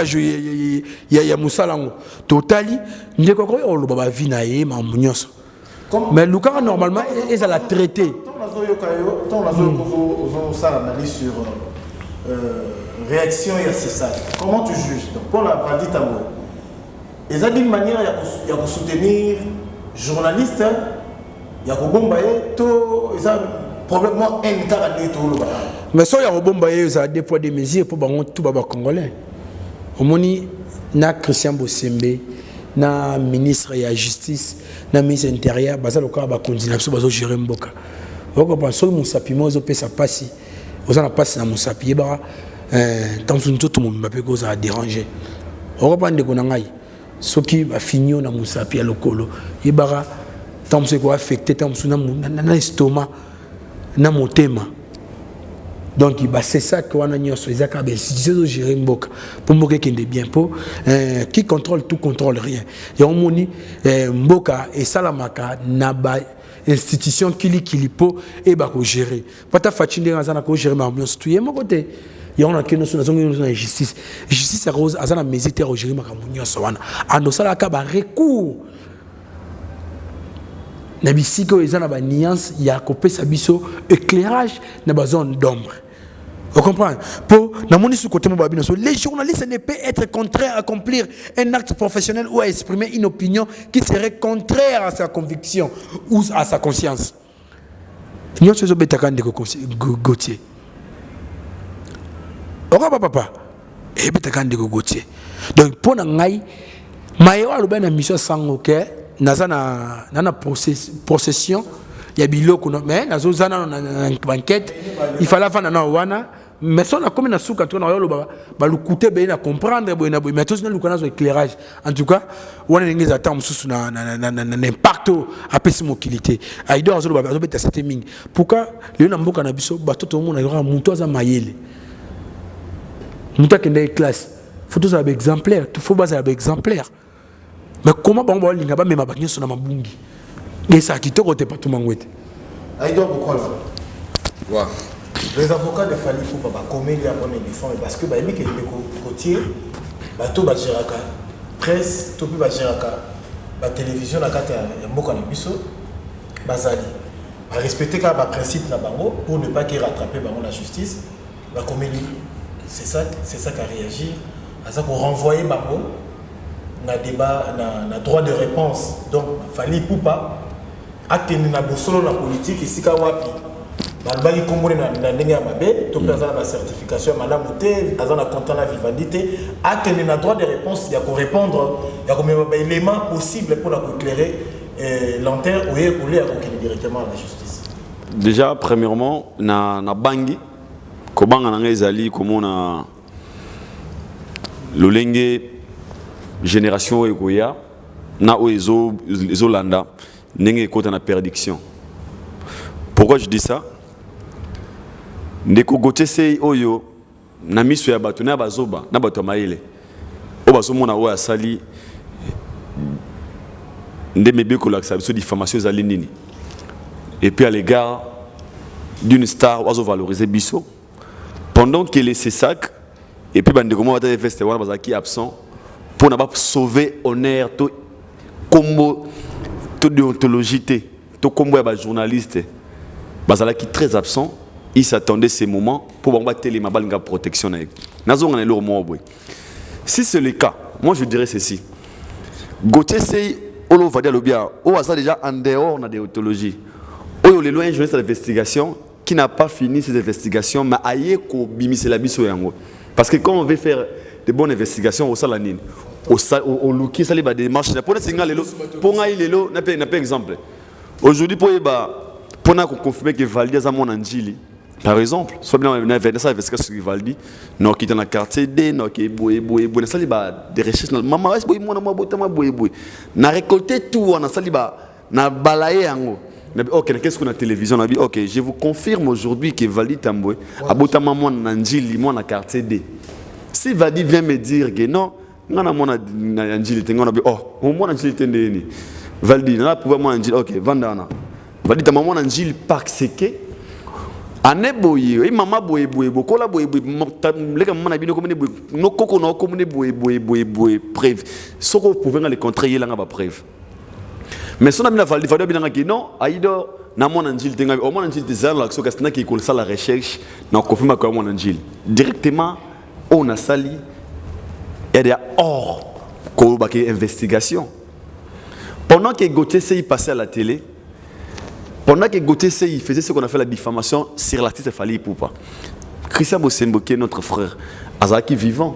ya ya musalango totali ndeko ko o loba ba vina ye ma munyoso mais luka normalement ils la traiter ton ça analyse sur réaction et c'est ça comment tu juges donc pour la bandit tamo ils ont une manière il y a soutenir journaliste il y a bomba to ils ont probablement un cas de tout le mais ça y a robomba ça des poids des mesures pour bango tout baba congolais omoni na Christian Bosembe na ministre de la justice na ministre intérieur baza loka ba continuer so bazo gérer mboka oko penso musapi mozo pesa pasi ozana pasi na musapi ba tant tout monde m'a ko za déranger oko pande ko na ngai soki ba finio na musapi ya lokolo yebara tant c'est quoi affecté tant na estomac na motema. Donc c'est ça que on a mis sur les accords institutions de gérer mboka pour mboka qui est bien pour qui contrôle tout contrôle rien et on moni mboka et salamaka na ba institution qui po et ba ko gérer pas ta fatine ngazana ko gérer ma surtout yemo côté il y en a qui nous sont dans justice à rose azana mesite à gérer ma kamunyo sawana ando sala ka ba recours na bisiko ezana ba nuance ya kopesa biso éclairage na ba zone d'ombre Vous comprenez? Pour les journalistes ne peuvent être contraints à accomplir un acte professionnel ou à exprimer une opinion qui serait contraire à sa conviction ou à sa conscience. Nous sommes Gauthier. Papa. Et Gauthier. Donc, pour nous, Maïwa a une mission sans aucun, na possession, il y a biloko mais na zozana na banquette, il fallait faire na wana, mais ça na comme na souka to na yolo ba le coûter be na comprendre be mais tous na lukana zo éclairage. En tout cas, wana ngeza tam susu na impact a pesi mobilité. Aido azo ba zo beta setting. Pourquoi le na mboka na biso ba toto mo na yora muto za mayele. Muto kende classe. Faut tous avoir exemplaire, tout faut baser avec exemplaire. Mais comment on va linga ba même ba nyoso na mabungi. Et ça qui te côté pas tout mangouette. Aïdo pourquoi là? Wow. Les avocats de Fali Poupa ba comment il y a bonne défense parce que ba mi que le côté ba to ba geraka presse to ba geraka ba télévision na kata ya mboka na biso bazali ba respecter ka ba principe na bango pour ne pas qu'il rattraper bango la justice ba comment c'est ça qui a réagi à ça pour renvoyer bango na débat na droit de réponse donc Fali Poupa atteindre na bosolo la politique ici ka wapi balbali komone na ndenge ya mabe to pesa na certification madame te azana content la vivandité atteindre na droit de réponse il y a ko répondre il y a combien d'éléments possibles pour la éclairer l'antenne ou écouler directement à la justice. Déjà premièrement na bangi ko banga na ezali komona lolenge génération ekoya na oezo landa ndenge kota na perdiction. Pourquoi je dis ça? Ndeko Gauthier sei oyo na miso ya bato na bazoba na bato maele o bazomona o asali ndemebe ko laksa biso diffamation za nini et puis à l'égard d'une star oiseau valoriser biso pendant qu'il est sac et puis bande comment va faire festival wana bazaki absent pour na ba sauver honneur to combo to déontologie to combo ya ba journaliste bazalaki très absent. Il s'attendait ces moments pour battre les mabalinga protection. Si c'est le cas, moi je dirais ceci. Gauthier c'est Olo Vadia Lobia, ou a ça déjà en dehors de la déontologie. Ou le loin journaliste d'investigation qui n'a pas fini ses investigations, mais aïe ko bimise la biso yango. Parce que quand on veut faire de bonnes investigations au salanine, au looki ça les ba démarches. Pour le signal lelo, pour ngai lelo, n'a pas exemple. Aujourd'hui pour confirmer que Valdi a mon Angili. Par exemple, soit bien on a fait ça avec ce que Valdi, non qui est dans la quartier D, non qui est boé, ça les des recherches. Maman, est-ce que moi boé, na récolté tout, on a sali na balayé en haut. Ok, qu'est-ce qu'on a télévision, on a dit ok, je vous confirme aujourd'hui que Valdi Tamboué a bota maman Angili, moi na quartier D. Si Valdi vient me dire que non, non na mon Angili, on a dit oh, au moins Angili tendeni. Valdi, na pouvoir moi Angili, ok, vandana. Valdi ta maman Angili parce que ane boye e mama boye bokola boye les gars maman bino comme no koko no comme boye preuve soko pouvez les contrer là nga ba preuve mais son ami na Valdi bien que non aido na mon Angili tenga au mon Angili des là que c'est qui colle ça la recherche na confirme que mon Angili directement on a sali et il y a hors ko ba investigation pendant que Gauthier s'est passé à la télé. Pendant que Gauthier il faisait ce qu'on a fait la diffamation sur l'artiste Fali Poupa. Christian Bosembo, qui est notre frère, Azaki vivant,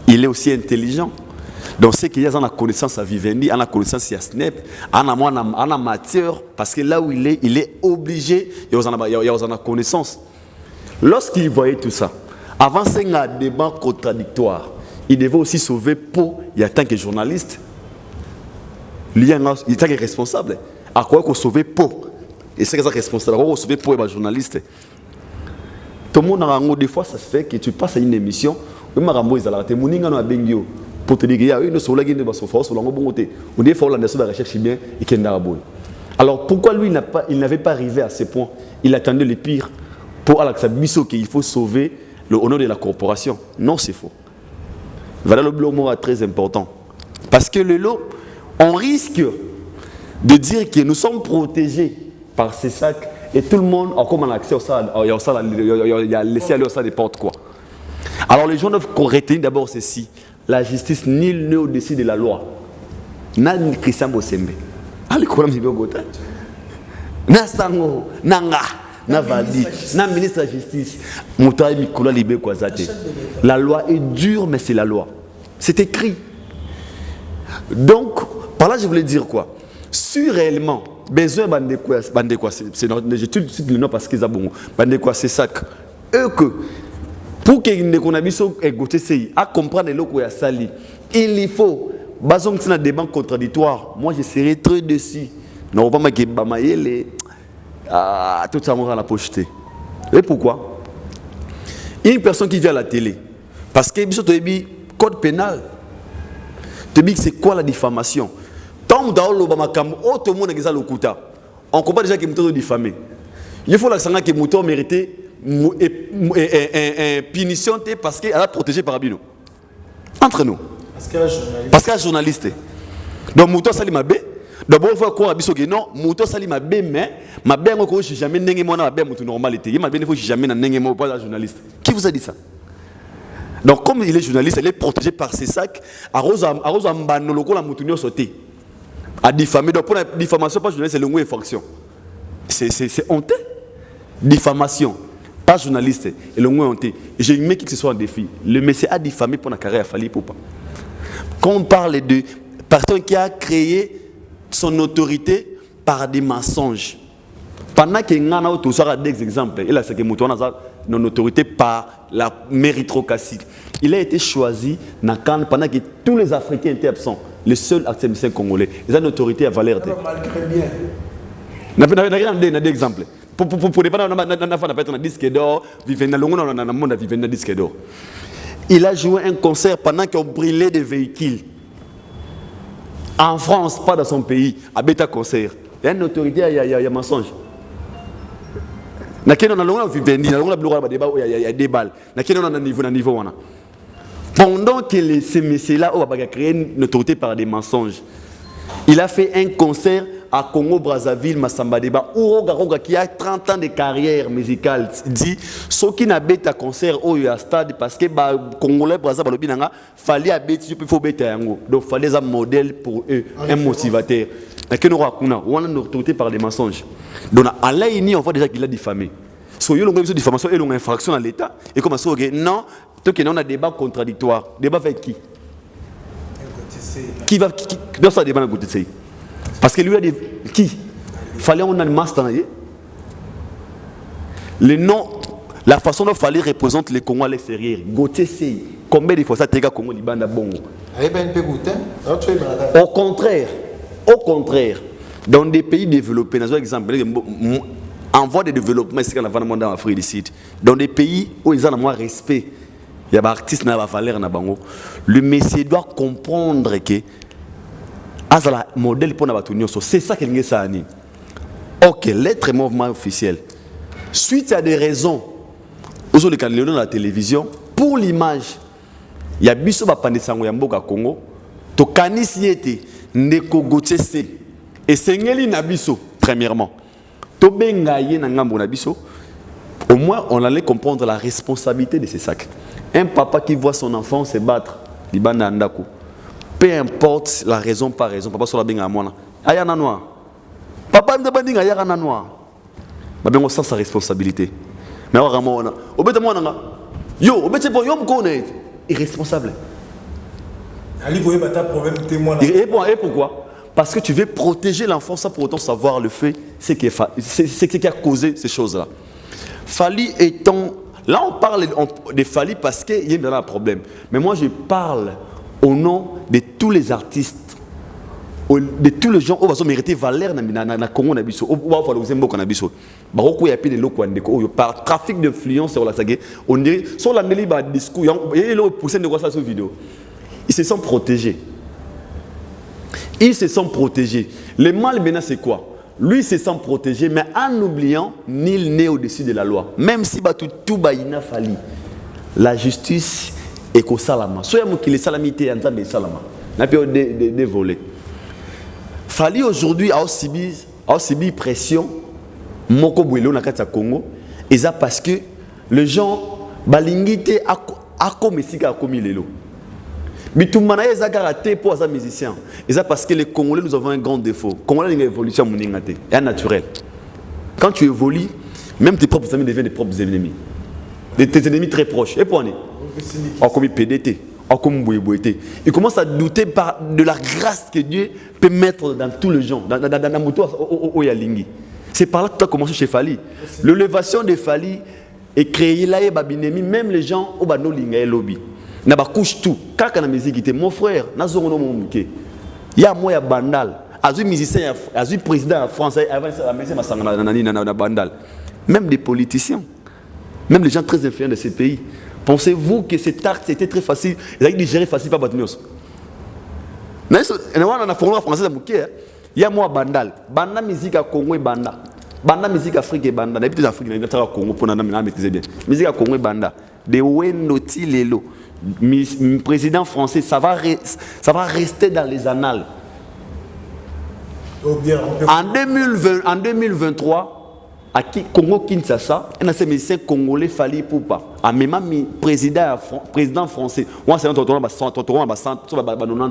il est aussi intelligent. Donc c'est qu'il y a la connaissance à Vivendi, à la connaissance à Snap, à la matière, parce que là où il est obligé, il y a la connaissance. Lorsqu'il voyait tout ça, avant c'est un débat contradictoire, il devait aussi sauver Po, il y a tant que journaliste, il est tant que responsable. À quoi qu'on sauver Po? Et c'est ça responsable. On recevait pour les journalistes. Tout le monde des fois ça se fait que tu passes à une émission, pour te dire qu'il y a une seule qui on dit faut la recherche bien et qu'il n'a pas. Alors pourquoi lui il n'avait pas arrivé à ce point? Il attendait le pire pour Alexa Bisso qu'il faut sauver le honneur de la corporation. Non, c'est faux. Voilà le mot très important. Parce que le lot, on risque de dire que nous sommes protégés par ces sacs et tout le monde a comme un accès au ça, il y a laissé aller au ça n'importe quoi. Alors les gens doivent retenir d'abord ceci, la justice, nul n'est au-dessus de la loi. Na Christian Bosembe. Allez, quoi, na Sango, Nanga, na Valdi, na ministre de la Justice, Moutaï Mikola Libé Kwazate. La loi est dure, mais c'est la loi. C'est écrit. Donc, par là, je voulais dire quoi? Si réellement, besoin de quoi, c'est notre étude, c'est le nom parce qu'ils ont bon. Bande quoi, c'est ça. Eux que, pour qu'ils ne connaissent pas à comprendre le loco et à sali, il faut, basons sur un débat contradictoire. Moi, je serais très déçu. Non, pas ma guébamaïle, tout ça m'aura la pocheté. Et pourquoi? Une personne qui vient à la télé, parce que tu as dit code pénal. Tu dis c'est quoi la diffamation? Tant que tout le monde est le kuta. On comprend déjà que est diffamé. Il faut que les moutons méritent une punition parce qu'elle a protégé par Abino. Entre nous. Parce qu'elle est journaliste. Donc, mouton sali ma bé. D'abord, il faut croire que non, mouton sali ma bé, mais ma bé, je ne suis jamais n'engagé ma bé, mouton normalité. Ma bé, ne faut jamais n'engagé ma pas journaliste. Qui vous a dit ça? Donc, comme il est journaliste, il est protégé par ses sacs. Arrose mbano loko la moutonio sauté. À diffamer. Donc, pour la diffamation, pas journaliste, c'est le mot infraction. C'est honteux. Diffamation, pas journaliste, et le mot honteux. J'ai aimé que ce soit un défi. Le monsieur a diffamé pour la carrière, il fallait pour pas. Quand on parle de personne qui a créé son autorité par des mensonges. Pendant que nous avons tous des exemples, il a ce que nous avons non autorité par la méritocratie. Il a été choisi pendant que tous les Africains étaient absents. Le seul acteur congolais. Il a une autorité à valeur. Malgré bien. Il y a des exemples. Pour ne pas un disque d'or, il a joué un concert pendant qu'on brûlait des véhicules. En France, pas dans son pays, à Beta Concert. Il y a une autorité, il y a mensonge. Il y a des balles. Pendant que ces messieurs-là ont créé une autorité par des mensonges, il a fait un concert à Congo-Brazzaville, Massamba Deba, qui a 30 ans de carrière musicale. Il dit, ceux qui n'ont pas de concert au stade, parce que les Congolais, Brazzaville, il fallait habiter, il faut bêter. Donc, il fallait un modèle pour eux, un motivateur. Mais que nous racontons, on a une autorité par des mensonges. Donc, à l'AINI, on voit déjà qu'il a diffamé. So, il y a une diffamation et une infraction à l'État. Et comme ça, non, on a un débat contradictoire. Débat avec qui? Qui va dans ce débat à côté? Parce que lui a dit qui? Il fallait qu'on ait un master. Le nom, la façon dont il fallait représenter les Congos à l'extérieur. Gauthier Sey. Combien de fois ça tega Congo Libanda Bongo? Au contraire, dans des pays développés, dans un exemple, en voie de développement, c'est qu'on a vraiment dans l'Afrique du Sud. Dans des pays où ils ont moins respect, il y a des artistes qui ont la valeur dans Bango. Le monsieur doit comprendre que c'est un modèle pour nous. C'est ça qu'il y a. Ok, l'être mouvement officiel. Suite à des raisons, aujourd'hui, quand on est dans la télévision, pour l'image, il y a biso bapande sango ya mboka Congo, to kanisi yete ndeko Gotese et sengeli na biso premièrement. To benga ye na ngambo na biso. Au moins, on allait comprendre la responsabilité de ces sacs. Un papa qui voit son enfant se battre, libanda ndako. Peu importe la raison par raison, papa sur la benga mwana. Ayana noir. Papa me bandinga ayana noir. Ba bengo sans sa responsabilité. Mais vraiment on a. Obete mwana nga. Yo, obete bon yo mkone irresponsable. Ali boye bata problème témoin. Et pourquoi? Parce que tu veux protéger l'enfant sans pour autant savoir le fait, c'est qui a causé ces choses-là. Fali étant... Là, on parle de Fali parce qu'il y a un problème. Mais moi, je parle au nom de tous les artistes, de tous les gens qui ont mérité valeur dans le Congo, par trafic d'influence sur la saga. On dirait, sur la discours, ils ont poussé une vidéo. Ils se sont protégés. Ils se sont protégés. Le mal maintenant, c'est quoi? Lui se sent protégé, mais en oubliant, nul n'est au-dessus de la loi. Même si tout baïna fali, la justice est qu'au salama. Soit qu'il est salamité, en train salama. N'a pas de voler. Fali aujourd'hui a aussi pression moko boelo na kati ya Congo et ça parce que les gens balingité a comme esika komi lelo bitumana eza karaté pour les musiciens et ça parce que les Congolais nous avons un grand défaut. Congolais une évolution moningate est naturel. Quand tu évolues, même tes propres amis deviennent des propres ennemis. Tes ennemis très proches. Et pour on est comme PDT, comme Bouyeboité. Ils commencent à douter de la grâce que Dieu peut mettre dans tous les gens, dans la moto au Yalingi. C'est par là que tu as commencé chez Fali. L'élévation de Fali est créée là et babinemi, même les gens au Banolinga et lobby. Na ba couche tout. Quand la musique était mon frère, na zongo mon mouké. Ya moi ya bandal. Azu musicien, azu président en France, avant ça mais masanga na bandal. Même des politiciens, même les gens très influents de ces pays. Pensez-vous que cet acte était très facile? Ils avaient digéré facile par Batnios. Mais on a formé en français mouké. Ya moi bandal. Banda musique à Congo et banda. Banda musique Afrique et banda. Depuis les Africains, ils ont Congo pour nous maîtriser bien. Musique à Congo et banda. De Wenoti Lelo. Président français, ça va rester dans les annales. En 2023, à Congo Kinshasa, un ancien musicien congolais Fali Poupa, a même président français. Moi, c'est un 90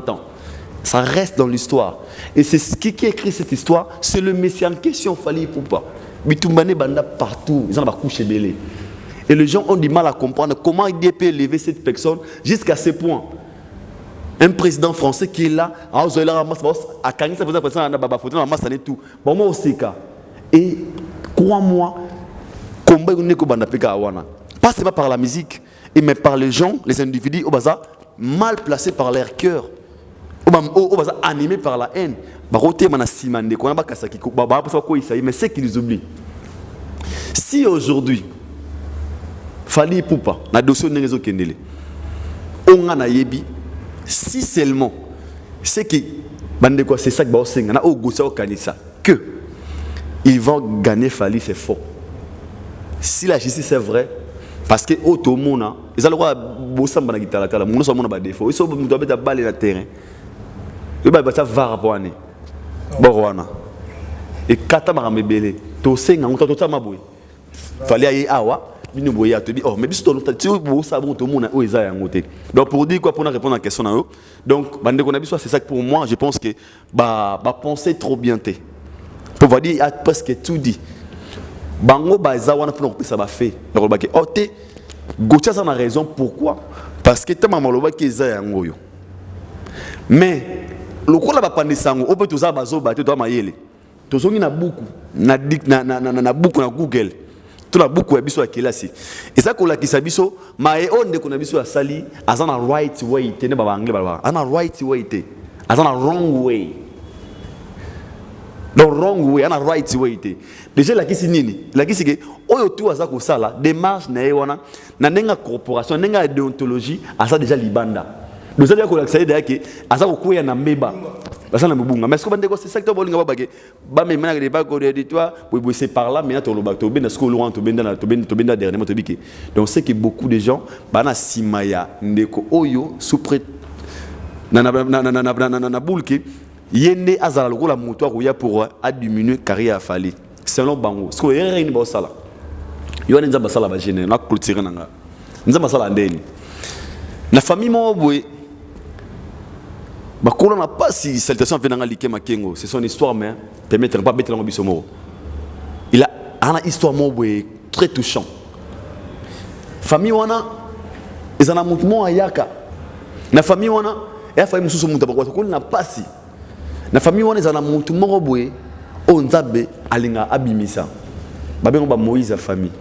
ans. Ça reste dans l'histoire. Et c'est ce qui écrit cette histoire, c'est le messie en question Fali Poupa. Bitumbane banda partout, ils ont couché belé. Et les gens ont du mal à comprendre comment il peut élever cette personne jusqu'à ce point. Un président français qui est là, et crois-moi, pas seulement par la musique, mais par les gens, les individus, mal placés par leur cœur, animés par la haine. Mais c'est qu'ils oublient. Si aujourd'hui, Fali Poupa, na dossier de réseau Kendele. On a yebi, si seulement, c'est que, c'est ça que que ils vont gagner Fali, c'est faux. Si la justice est vraie, parce que tout le monde, ils ont le droit de bosser dans la guitare, ils ont des défauts, ils ont le droit de baller le terrain. Ils ont le droit de voir pour année. Et quand on a rebellé, tout ça, on a tout ça. Fali aïe awa. Oh, mais donc pour dire quoi, pour répondre à la question, donc c'est ça que pour moi je pense que penser trop bien pour dire il y a presque tout dit bango bazawana pour ça va faire ok Gauthier a raison pourquoi parce que tellement maloba qui est ngoyo mais le quoi la pandisango on peut tout ça bazo bato to mayele to zongi na beaucoup na beaucoup na Google. Tout a beaucoup de choses qui sont et ça qu'on a qui s'abisso mais on ne connaît pas sali as on a right way tenez baba anglais baba on a right way as on a wrong way the wrong way on a right way déjà la qui c'est nini la qui c'est que oyo tout asa ko sala démarche na wana na nenga corporation nenga déontologie asa déjà libanda nous allons ko l'accès d'ailleurs que asa ko kuya na mbeba basa na mbunga mais est-ce que bande ko c'est secteur bolinga babake ba me mena ba ko de toi c'est par là maintenant to lo ba to benda ce que lo to benda dernièrement to biki donc c'est que beaucoup de gens bana simaya ndeko oyo sous-prêt na bulki yende azala lokola moto akoya pour a diminuer carrière Fali selon bango ce que rien ba sala yo nza ba sala ba gêner na clôturer nanga nza ba sala ndeni na famille mo boy on n'a pas si salutation venant à l'Ike Makengo, c'est son histoire, mais permettre pas mettre dans le il a une histoire très touchante. Famille wana, ils en ont monté à Yaka. La famille wana, elle a fait une chose monter parce qu'on n'a pas si. La famille wana, ils en ont monté à on zabe alinga abimisa. Babé on ba Moïse la famille.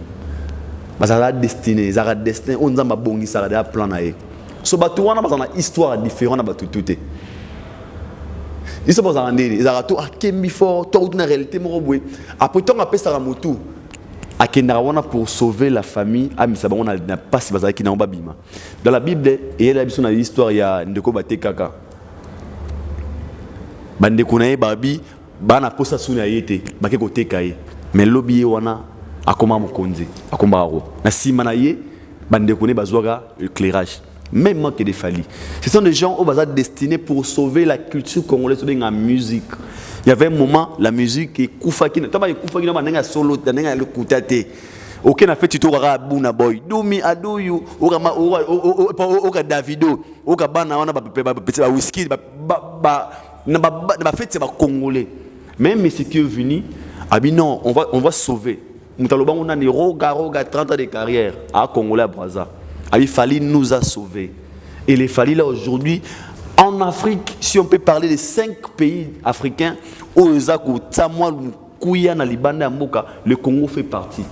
Bazala destiné, zara destin, on zamba bongi ça a plan na e. So batu wana bazana histoire différente na batu tuté. Ils sont pas en année, ils ont tout à Kembi fort, tout une réalité moroboué. Après tant après ça ramotou, à Kendawana pour sauver la famille, ah mais ça on a pas si bazaki na babima. Dans la Bible, il y a l'histoire il y a ndeko baté kaka. Bande kunaye babi, bana posa suna yete, bake kote kaye. Mais lobby wana akoma mokonzi, akoma ro. Na simana ye, bande kunaye bazwaga éclairage. même moi qui des Fali. Ce sont des gens au bazar destinés pour sauver la culture congolaise, sauver la musique. Il y avait un moment, la musique et Koufaki, n'a solo, n'a le koutate. Aucun a fait tuto Rabuna boy. Doumi adoyu, oka Davido, oka bana wana ba whisky, ba fait c'est congolais. Même si qui est venu, non, on va sauver. Moutaloba on a des roga 30 ans de carrière à Congolais à Brazza. Il fallait nous a sauvés. Et les Fali là aujourd'hui en Afrique, si on peut parler des 5 pays africains, Ozaku, Tsamoa, Kouya, Nalibanda, Moka, le Congo fait partie.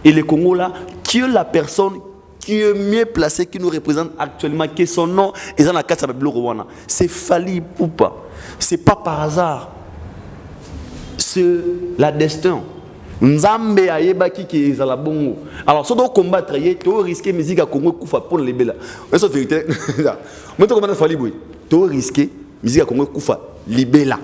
Et le Congo là, qui est la personne qui est mieux placée, qui nous représente actuellement, qui est son nom, et dans la carte c'est Fali Poupa. C'est pas par hasard. C'est la destin. Nzambe ayeba ki ezala bongo. Alors si on doit combattre, tu risquer musique à Congo kufa pour les bella. C'est la vérité. Moi tu combattre Fali boy. Tu risquer musique à Congo kufa libella.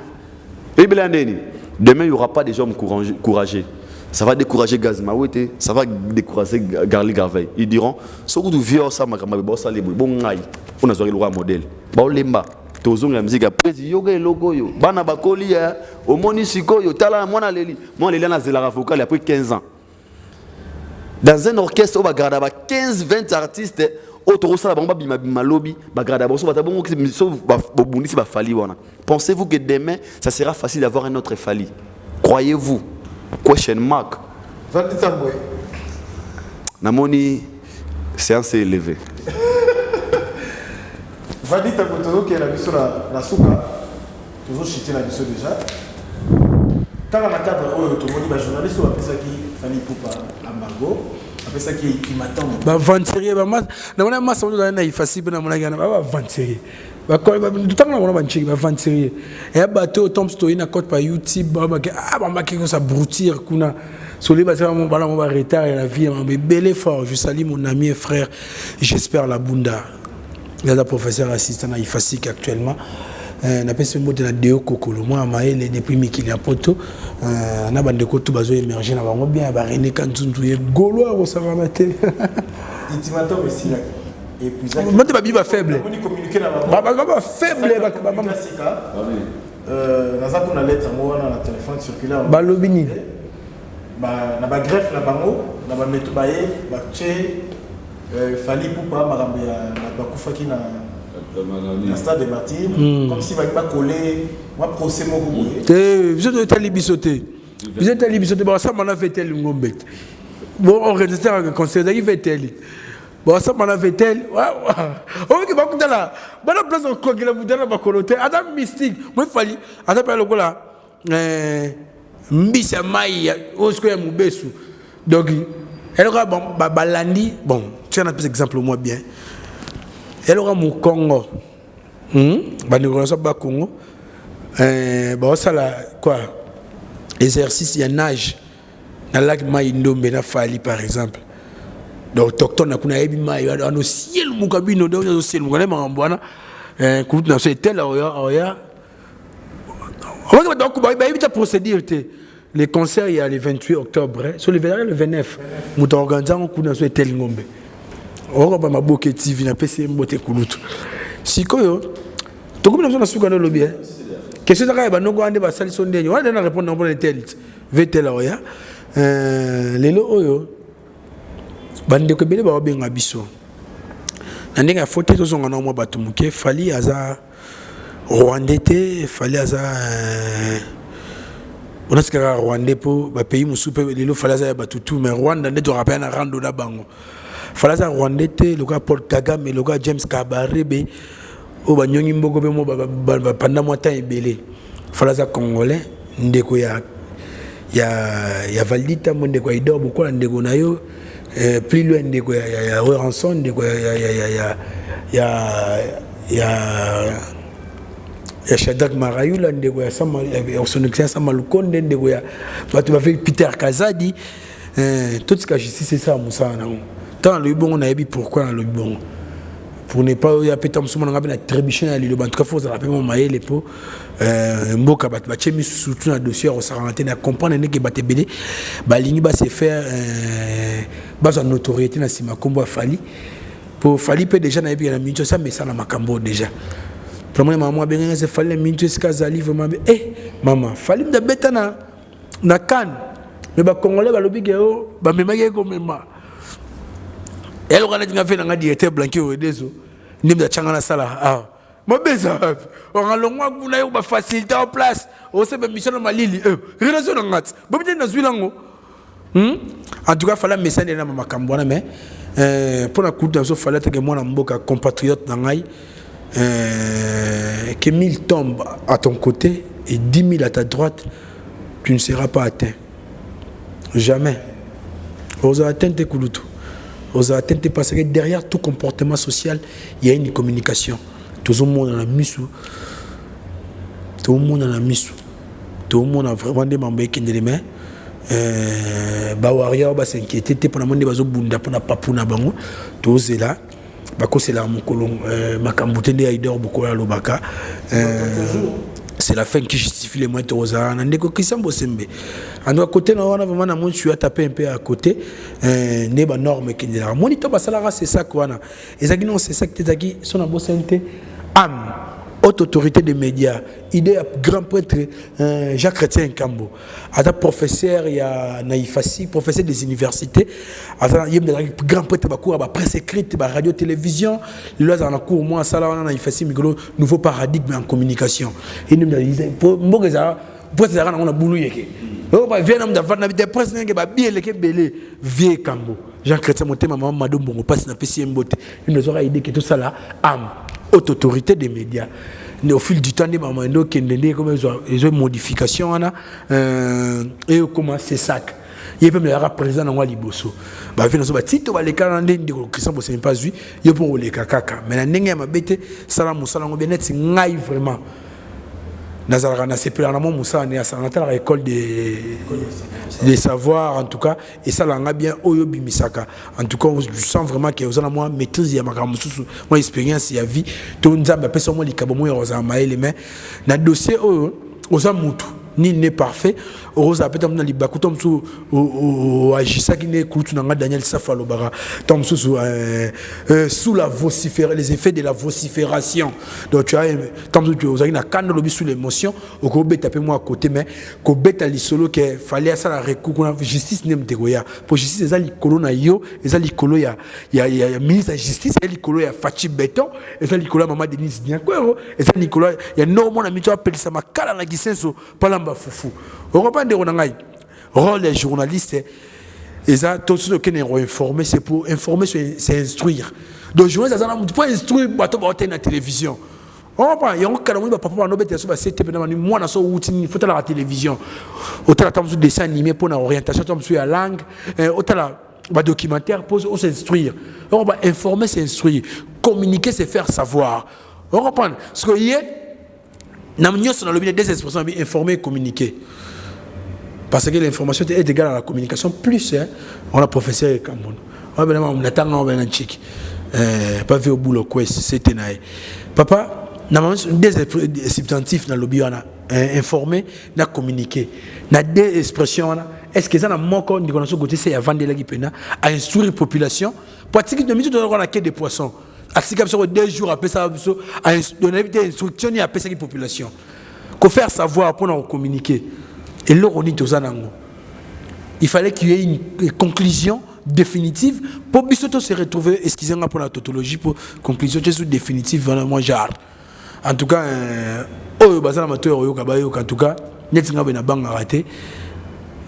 Libella ndeni. Demain il y aura pas des hommes courageux. Ça va décourager Gazmawete, ça va décourager Garli Garvey. Ils diront ce que tu viens ça makamba bossa les boy. Bon ngai. On a zoé le roi modèle. Ba lemba. Tozong la musique après yoga et logo yo bana bakoli ya omoni sikoyo tala mwana leli na zela vocal après 15 ans dans un orchestre ba garda ba 15-20 artistes autour ça ba bima lobby ba garda ba so ba bongo ki so ba bundisi ba Fali wana. Pensez-vous que demain ça sera facile d'avoir un autre Fali? Croyez-vous? Question mark. Namoni séance élevée. Va dire que tu as vu sur la souka, tu as chité la mission déjà. Quand on a cadre, tu as dit que journaliste ou après ça qui Fali Poupa Ambago, après ça qui m'attend. Bah venturier, bah na massa on doit na facile na mona gana bah venturier. Bah quand tout temps on a venturier, bah venturier. Et à bateau tombe story na côte par YouTube, bah bah qui ça broutir kuna. Sur les bases on va retard la vie, mais bel effort. Je salue mon ami et frère. J'espère la Bunda. Il y a un professeur assistant à IFASIC actuellement. On appelle ce mot de la Déo Kokolo. Moi, Maël, depuis Mikili à Poto, on a des côtés qui ont émergé. On a bien René Kantuntuye, Gaulois, on s'en va mettre. Intimateur, mais si. Et puis, ça. Moi, tu vas faible. On communiquer là-bas. Faible. Dans un lettre, moi, on a un téléphone circulaire. Balobini. On a un greffe là-bas, on a un métro baillé, Fali Poupa Marambe Bakufaki na stade des martyrs comme si va coller moi procès mon goût vous êtes allé bisoter bon ça m'en a fait tel ngombe bon organisateur de concert il fait tel bon ça m'en a fait tel on qui va écouter là bonne place au quoi que la boudana va coloter adam mystique moi Fali adam pas le là mbisa mai au square mubesu donc elle aura bon balandi bon tiens un petit exemple moi bien elle aura mon Congo bah ça bas Congo bon ça là quoi exercice il y a nage dans le lac Maïndombe na Fali par exemple donc autochtone na kuna ebi mai on ciel mon cabino donc au ciel mon ma mbwana coupe na c'est tel oya on va donc bah éviter procédure les concerts il y a le 28 octobre sur le 29 nous organisons coup dans ce tel ngombe on va maboke TV na PC mbote kulutu sikoyo to comme nous na suka no lobby question ça ba nongo ande ba sali sondenyo on va répondre dans le tel vetel oya lelo oyo bande ko bele ba benga biso na ndenge foto to zonga na mo batu muke Fali aza Rwandais Fali aza on a ce qu'il y a Rwandais pour le pays musupe les lots falaza batutu mais Rwanda ne doit pas rendre la bango falaza Rwandais le gars Paul Kagame le gars James Kabarebe au banyongi mbogo be mo pendant moi temps ebele falaza congolais ndeko ya Valdita ndeko idor beaucoup ndeko na yo plus loin ndeko ya Ranson ndeko ya Shadrach Marayula ndeko ya sama son excellence sama Lukonde ndeko ya batu ba fait Peter Kazadi tout ce que justice c'est ça musana tant le bon on a dit pourquoi le bon pour ne pas y a pétam suma ngaba na trébucher na lilo bantu ka faut rappeler mon maïle po mboka batu ba chemi surtout na dossier on s'arrêter na comprendre ne que batebele ba lingi ba se faire ba sa notoriété na sima kombo Fali pour fali pe déjà na yebi na mincho ça mais ça na makambo déjà pour moi maman bien c'est fallait mincho ce kazali vraiment maman fali me beta na kan mais ba congolais ba lobi geo ba memake ko mema elle quand tu as fait na directeur blanqué au deso nimda changa na sala mabeza on a longwa kuna yo ba facilité en place on se mission na malili relation na ngat bo bien na zwilango en tout cas fallait message na makambo na mais pour la coupe dans ce fallait que moi na mboka compatriote na ngai que 1000 tombent à ton côté et 10 000 à ta droite, tu ne seras pas atteint. Jamais. Vous atteint tes couloutes. Vous atteint parce que derrière tout comportement social, il y a une communication. Tout le monde dans la mise. Tout le monde dans la mise. Tout le monde a vraiment des membres qui ont des mains. Bawaria ba s'inquiéter pour la monde bazo bunda pour na papuna bango. Tout c'est là. Bako c'est là mon colon makambutende aidor beaucoup à lobaka. C'est la fin qui justifie les moyens de Rosa. Nandeko Christian Bosembe. En doit côté na wana vraiment na mon je suis tapé un peu à côté. Neba norme qui est là. Monito basalara c'est ça quoi na. Ezaki non c'est ça que t'aki son abosente am haute autorité des médias, idée grand prêtre Jacques Chrétien Kambo, à professeur il y a Naïfassi, professeur des universités, à grand prêtre bakour ba presse écrite, ba radio télévision, là dans la cour moi ça là Naïfassi migolo nouveau paradigme en communication. Et nous disait pour mbogeza pour ça on a boulou yeke. Oh ba vient d'avant na des presse nge ba bien leke belé vieux Kambo. Jacques Chrétien monté maman madame bongo passe na PC mbote. Nous nous aura idée que tout ça là am haute autorité des médias. Au fil du temps, ils ont des modifications et comment c'est ça. Il y a même le président dans Liboso. Si tu vas les calendriers de Christian Bossé pas vu, il y a pour les caca. Mais la nengue m'a bête, ça la moussa la bien c'est ngaï vraiment. Nazara na sepela na moussa ne à l'école des savoirs en tout cas et ça l'a bien oyo bimisaka en tout cas je sens vraiment que vous avez moi maîtrise ya makambo moi expérience ya vie to nzamba pesa moi likabo moi oza maele mais na dossier oyo oza mutu ni n'est parfait oza peut-être na libaku tom sou o agissa qui ne kutu na Daniel Safalo bara tom sou sous la les effets de la vocifération donc tu as tom sou oza na kan lobi sous l'émotion o ko beta pe moi à côté mais ko beta lisolo que fallait ça la recours na justice nem tegoya pour justice eza likolo na yo eza likolo ya ministre de justice eza likolo ya Fachi Beton eza likolo ya Maman Denise Diankwero eza likolo ya normal na mito appelle ça makala na gisenso pala foufou. On reprend des rôle des journalistes. Et ça, tout ce qui est informé, c'est pour informer, c'est instruire. Donc, journaliste, il faut instruire à la télévision. On reprend, il y a un cas où papa no bête sur cette moi na so outil faut la télévision. Autant la dessin animé pour une orientation sur la langue, autant la documentaire pour s'instruire. On va informer, c'est instruire. Communiquer, c'est faire savoir. On reprend. Ce que y est nous sommes dans le des expressions informer et communiquer. Parce que l'information est égale à la communication. Plus, on a professeur Cameroun. On attend un chic. Pas vu au boulot, quoi, c'était naïf. Papa, nous avons des substantifs dans le bio, informer, communiquer. Nous avons des expressions. Est-ce que ça a mon corps, nous avons côté, c'est à vendre la guipena, à instruire la population. Pour que nous avons la quête des poissons. Si comme 2 jours après ça, à donner des instructions et après ça la population. Qu'on faire savoir pour nous communiquer. Et là on dit il fallait qu'il y ait une conclusion définitive pour bientôt se retrouver. Excusez-moi pour la tautologie pour conclusion définitive vraiment genre. En tout cas, oh bazana amateur oyo kabayo en tout cas, netinga bena banga raté.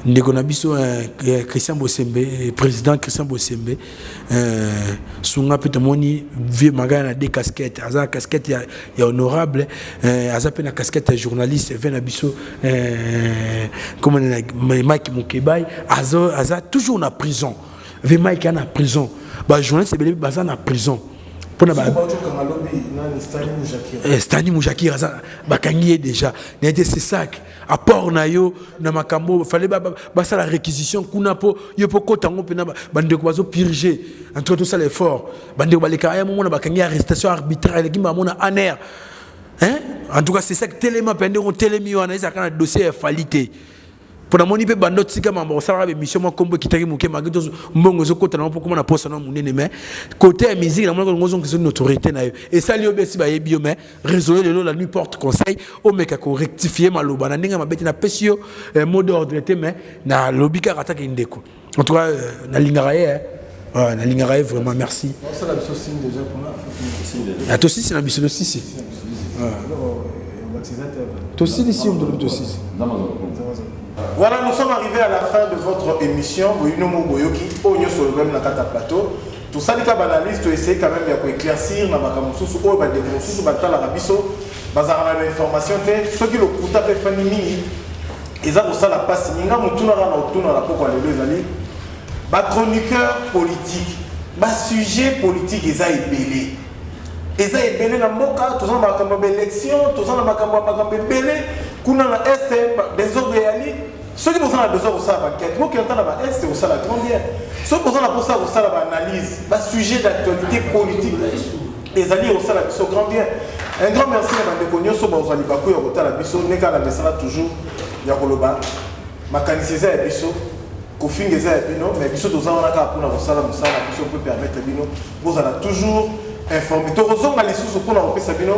Ndeko na biso Christian Bosembe président Christian Bosembe sunga peut moni vieux magana des casquettes aza casquette ya honorable aza pe na casquette journaliste vena biso comme Mike Mukebai aza toujours na prison ve Mike na prison ba journaliste belé baza na prison pour na ba Stani Moujakira bakangié déjà n'était c'est ça apport na yo na makambo fallait ça la réquisition kuna po yo po kotango pena bande ko bazo purger entre tout ça l'effort bande ko baleka ya mo na bakangi arrestation arbitraire ki mona aner hein en tout cas c'est ça que téléma pende on télémi wana ça kana dossier falité Pour la moni pe bando tika mambo ça va émission moi combo qui tari muke magito mbongo zo kota na pour comment na poste na munene mais côté musique na moi ngozo que une autorité na yo et ça li obesi ba yebi mais résoudre le la nuit porte conseil o meka ko rectifier maloba na ndinga mabeti na pesio mot d'ordre mais na lobika rataka indeko en tout cas na lingaraye na lingaraye vraiment merci ça la biso déjà pour là à toi aussi c'est la biso aussi toi aussi ici on donne toi aussi. Voilà, nous sommes arrivés à la fin de votre émission. Sur le même plateau. Tout ça, les banalistes, tu essaies quand même d'éclaircir dans la information. Ceux qui le coûtent à faire mini, ils ont ça la passe. Ils ont tout la chroniqueur politique, sujet politique, ils ont ébélé. Ils ont ébélé dans le cas, tous ont élection, tous ont ébélé. Kuna na est des ordres réalistes. Ceux qui ont besoin de ça, enquête. Moi qui entends la est, c'est ça la grande bien. Ceux qui ont besoin de ça, la analyse, le sujet d'actualité politique. Les alliés au salon, c'est grand bien. Un grand merci à Mandekogno, sur Bozali Bakou, au Rota la Bisso, Neka la Bessara toujours, Yakoloba, Makaniseza et Bisso, Kofingeza et Bino, mais Bisso Doza, on a qu'à pour la Sala, Bisso peut permettre Bino, vous allez toujours informer. Heureusement, on a les sous pour la Sabino.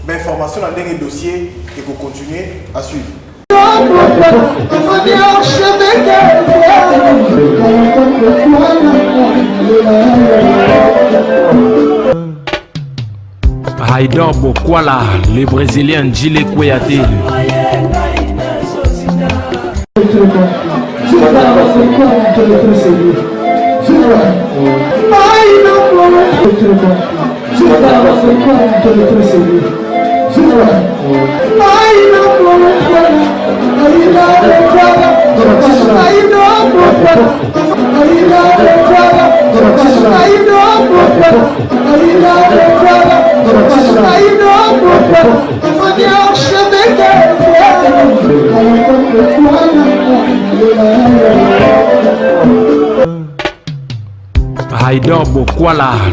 Mais information dans les dossiers et vous continuez à suivre. Haïdor Bokwala, le Brésilien Djile Kouyaté. Haïdor Bokwala.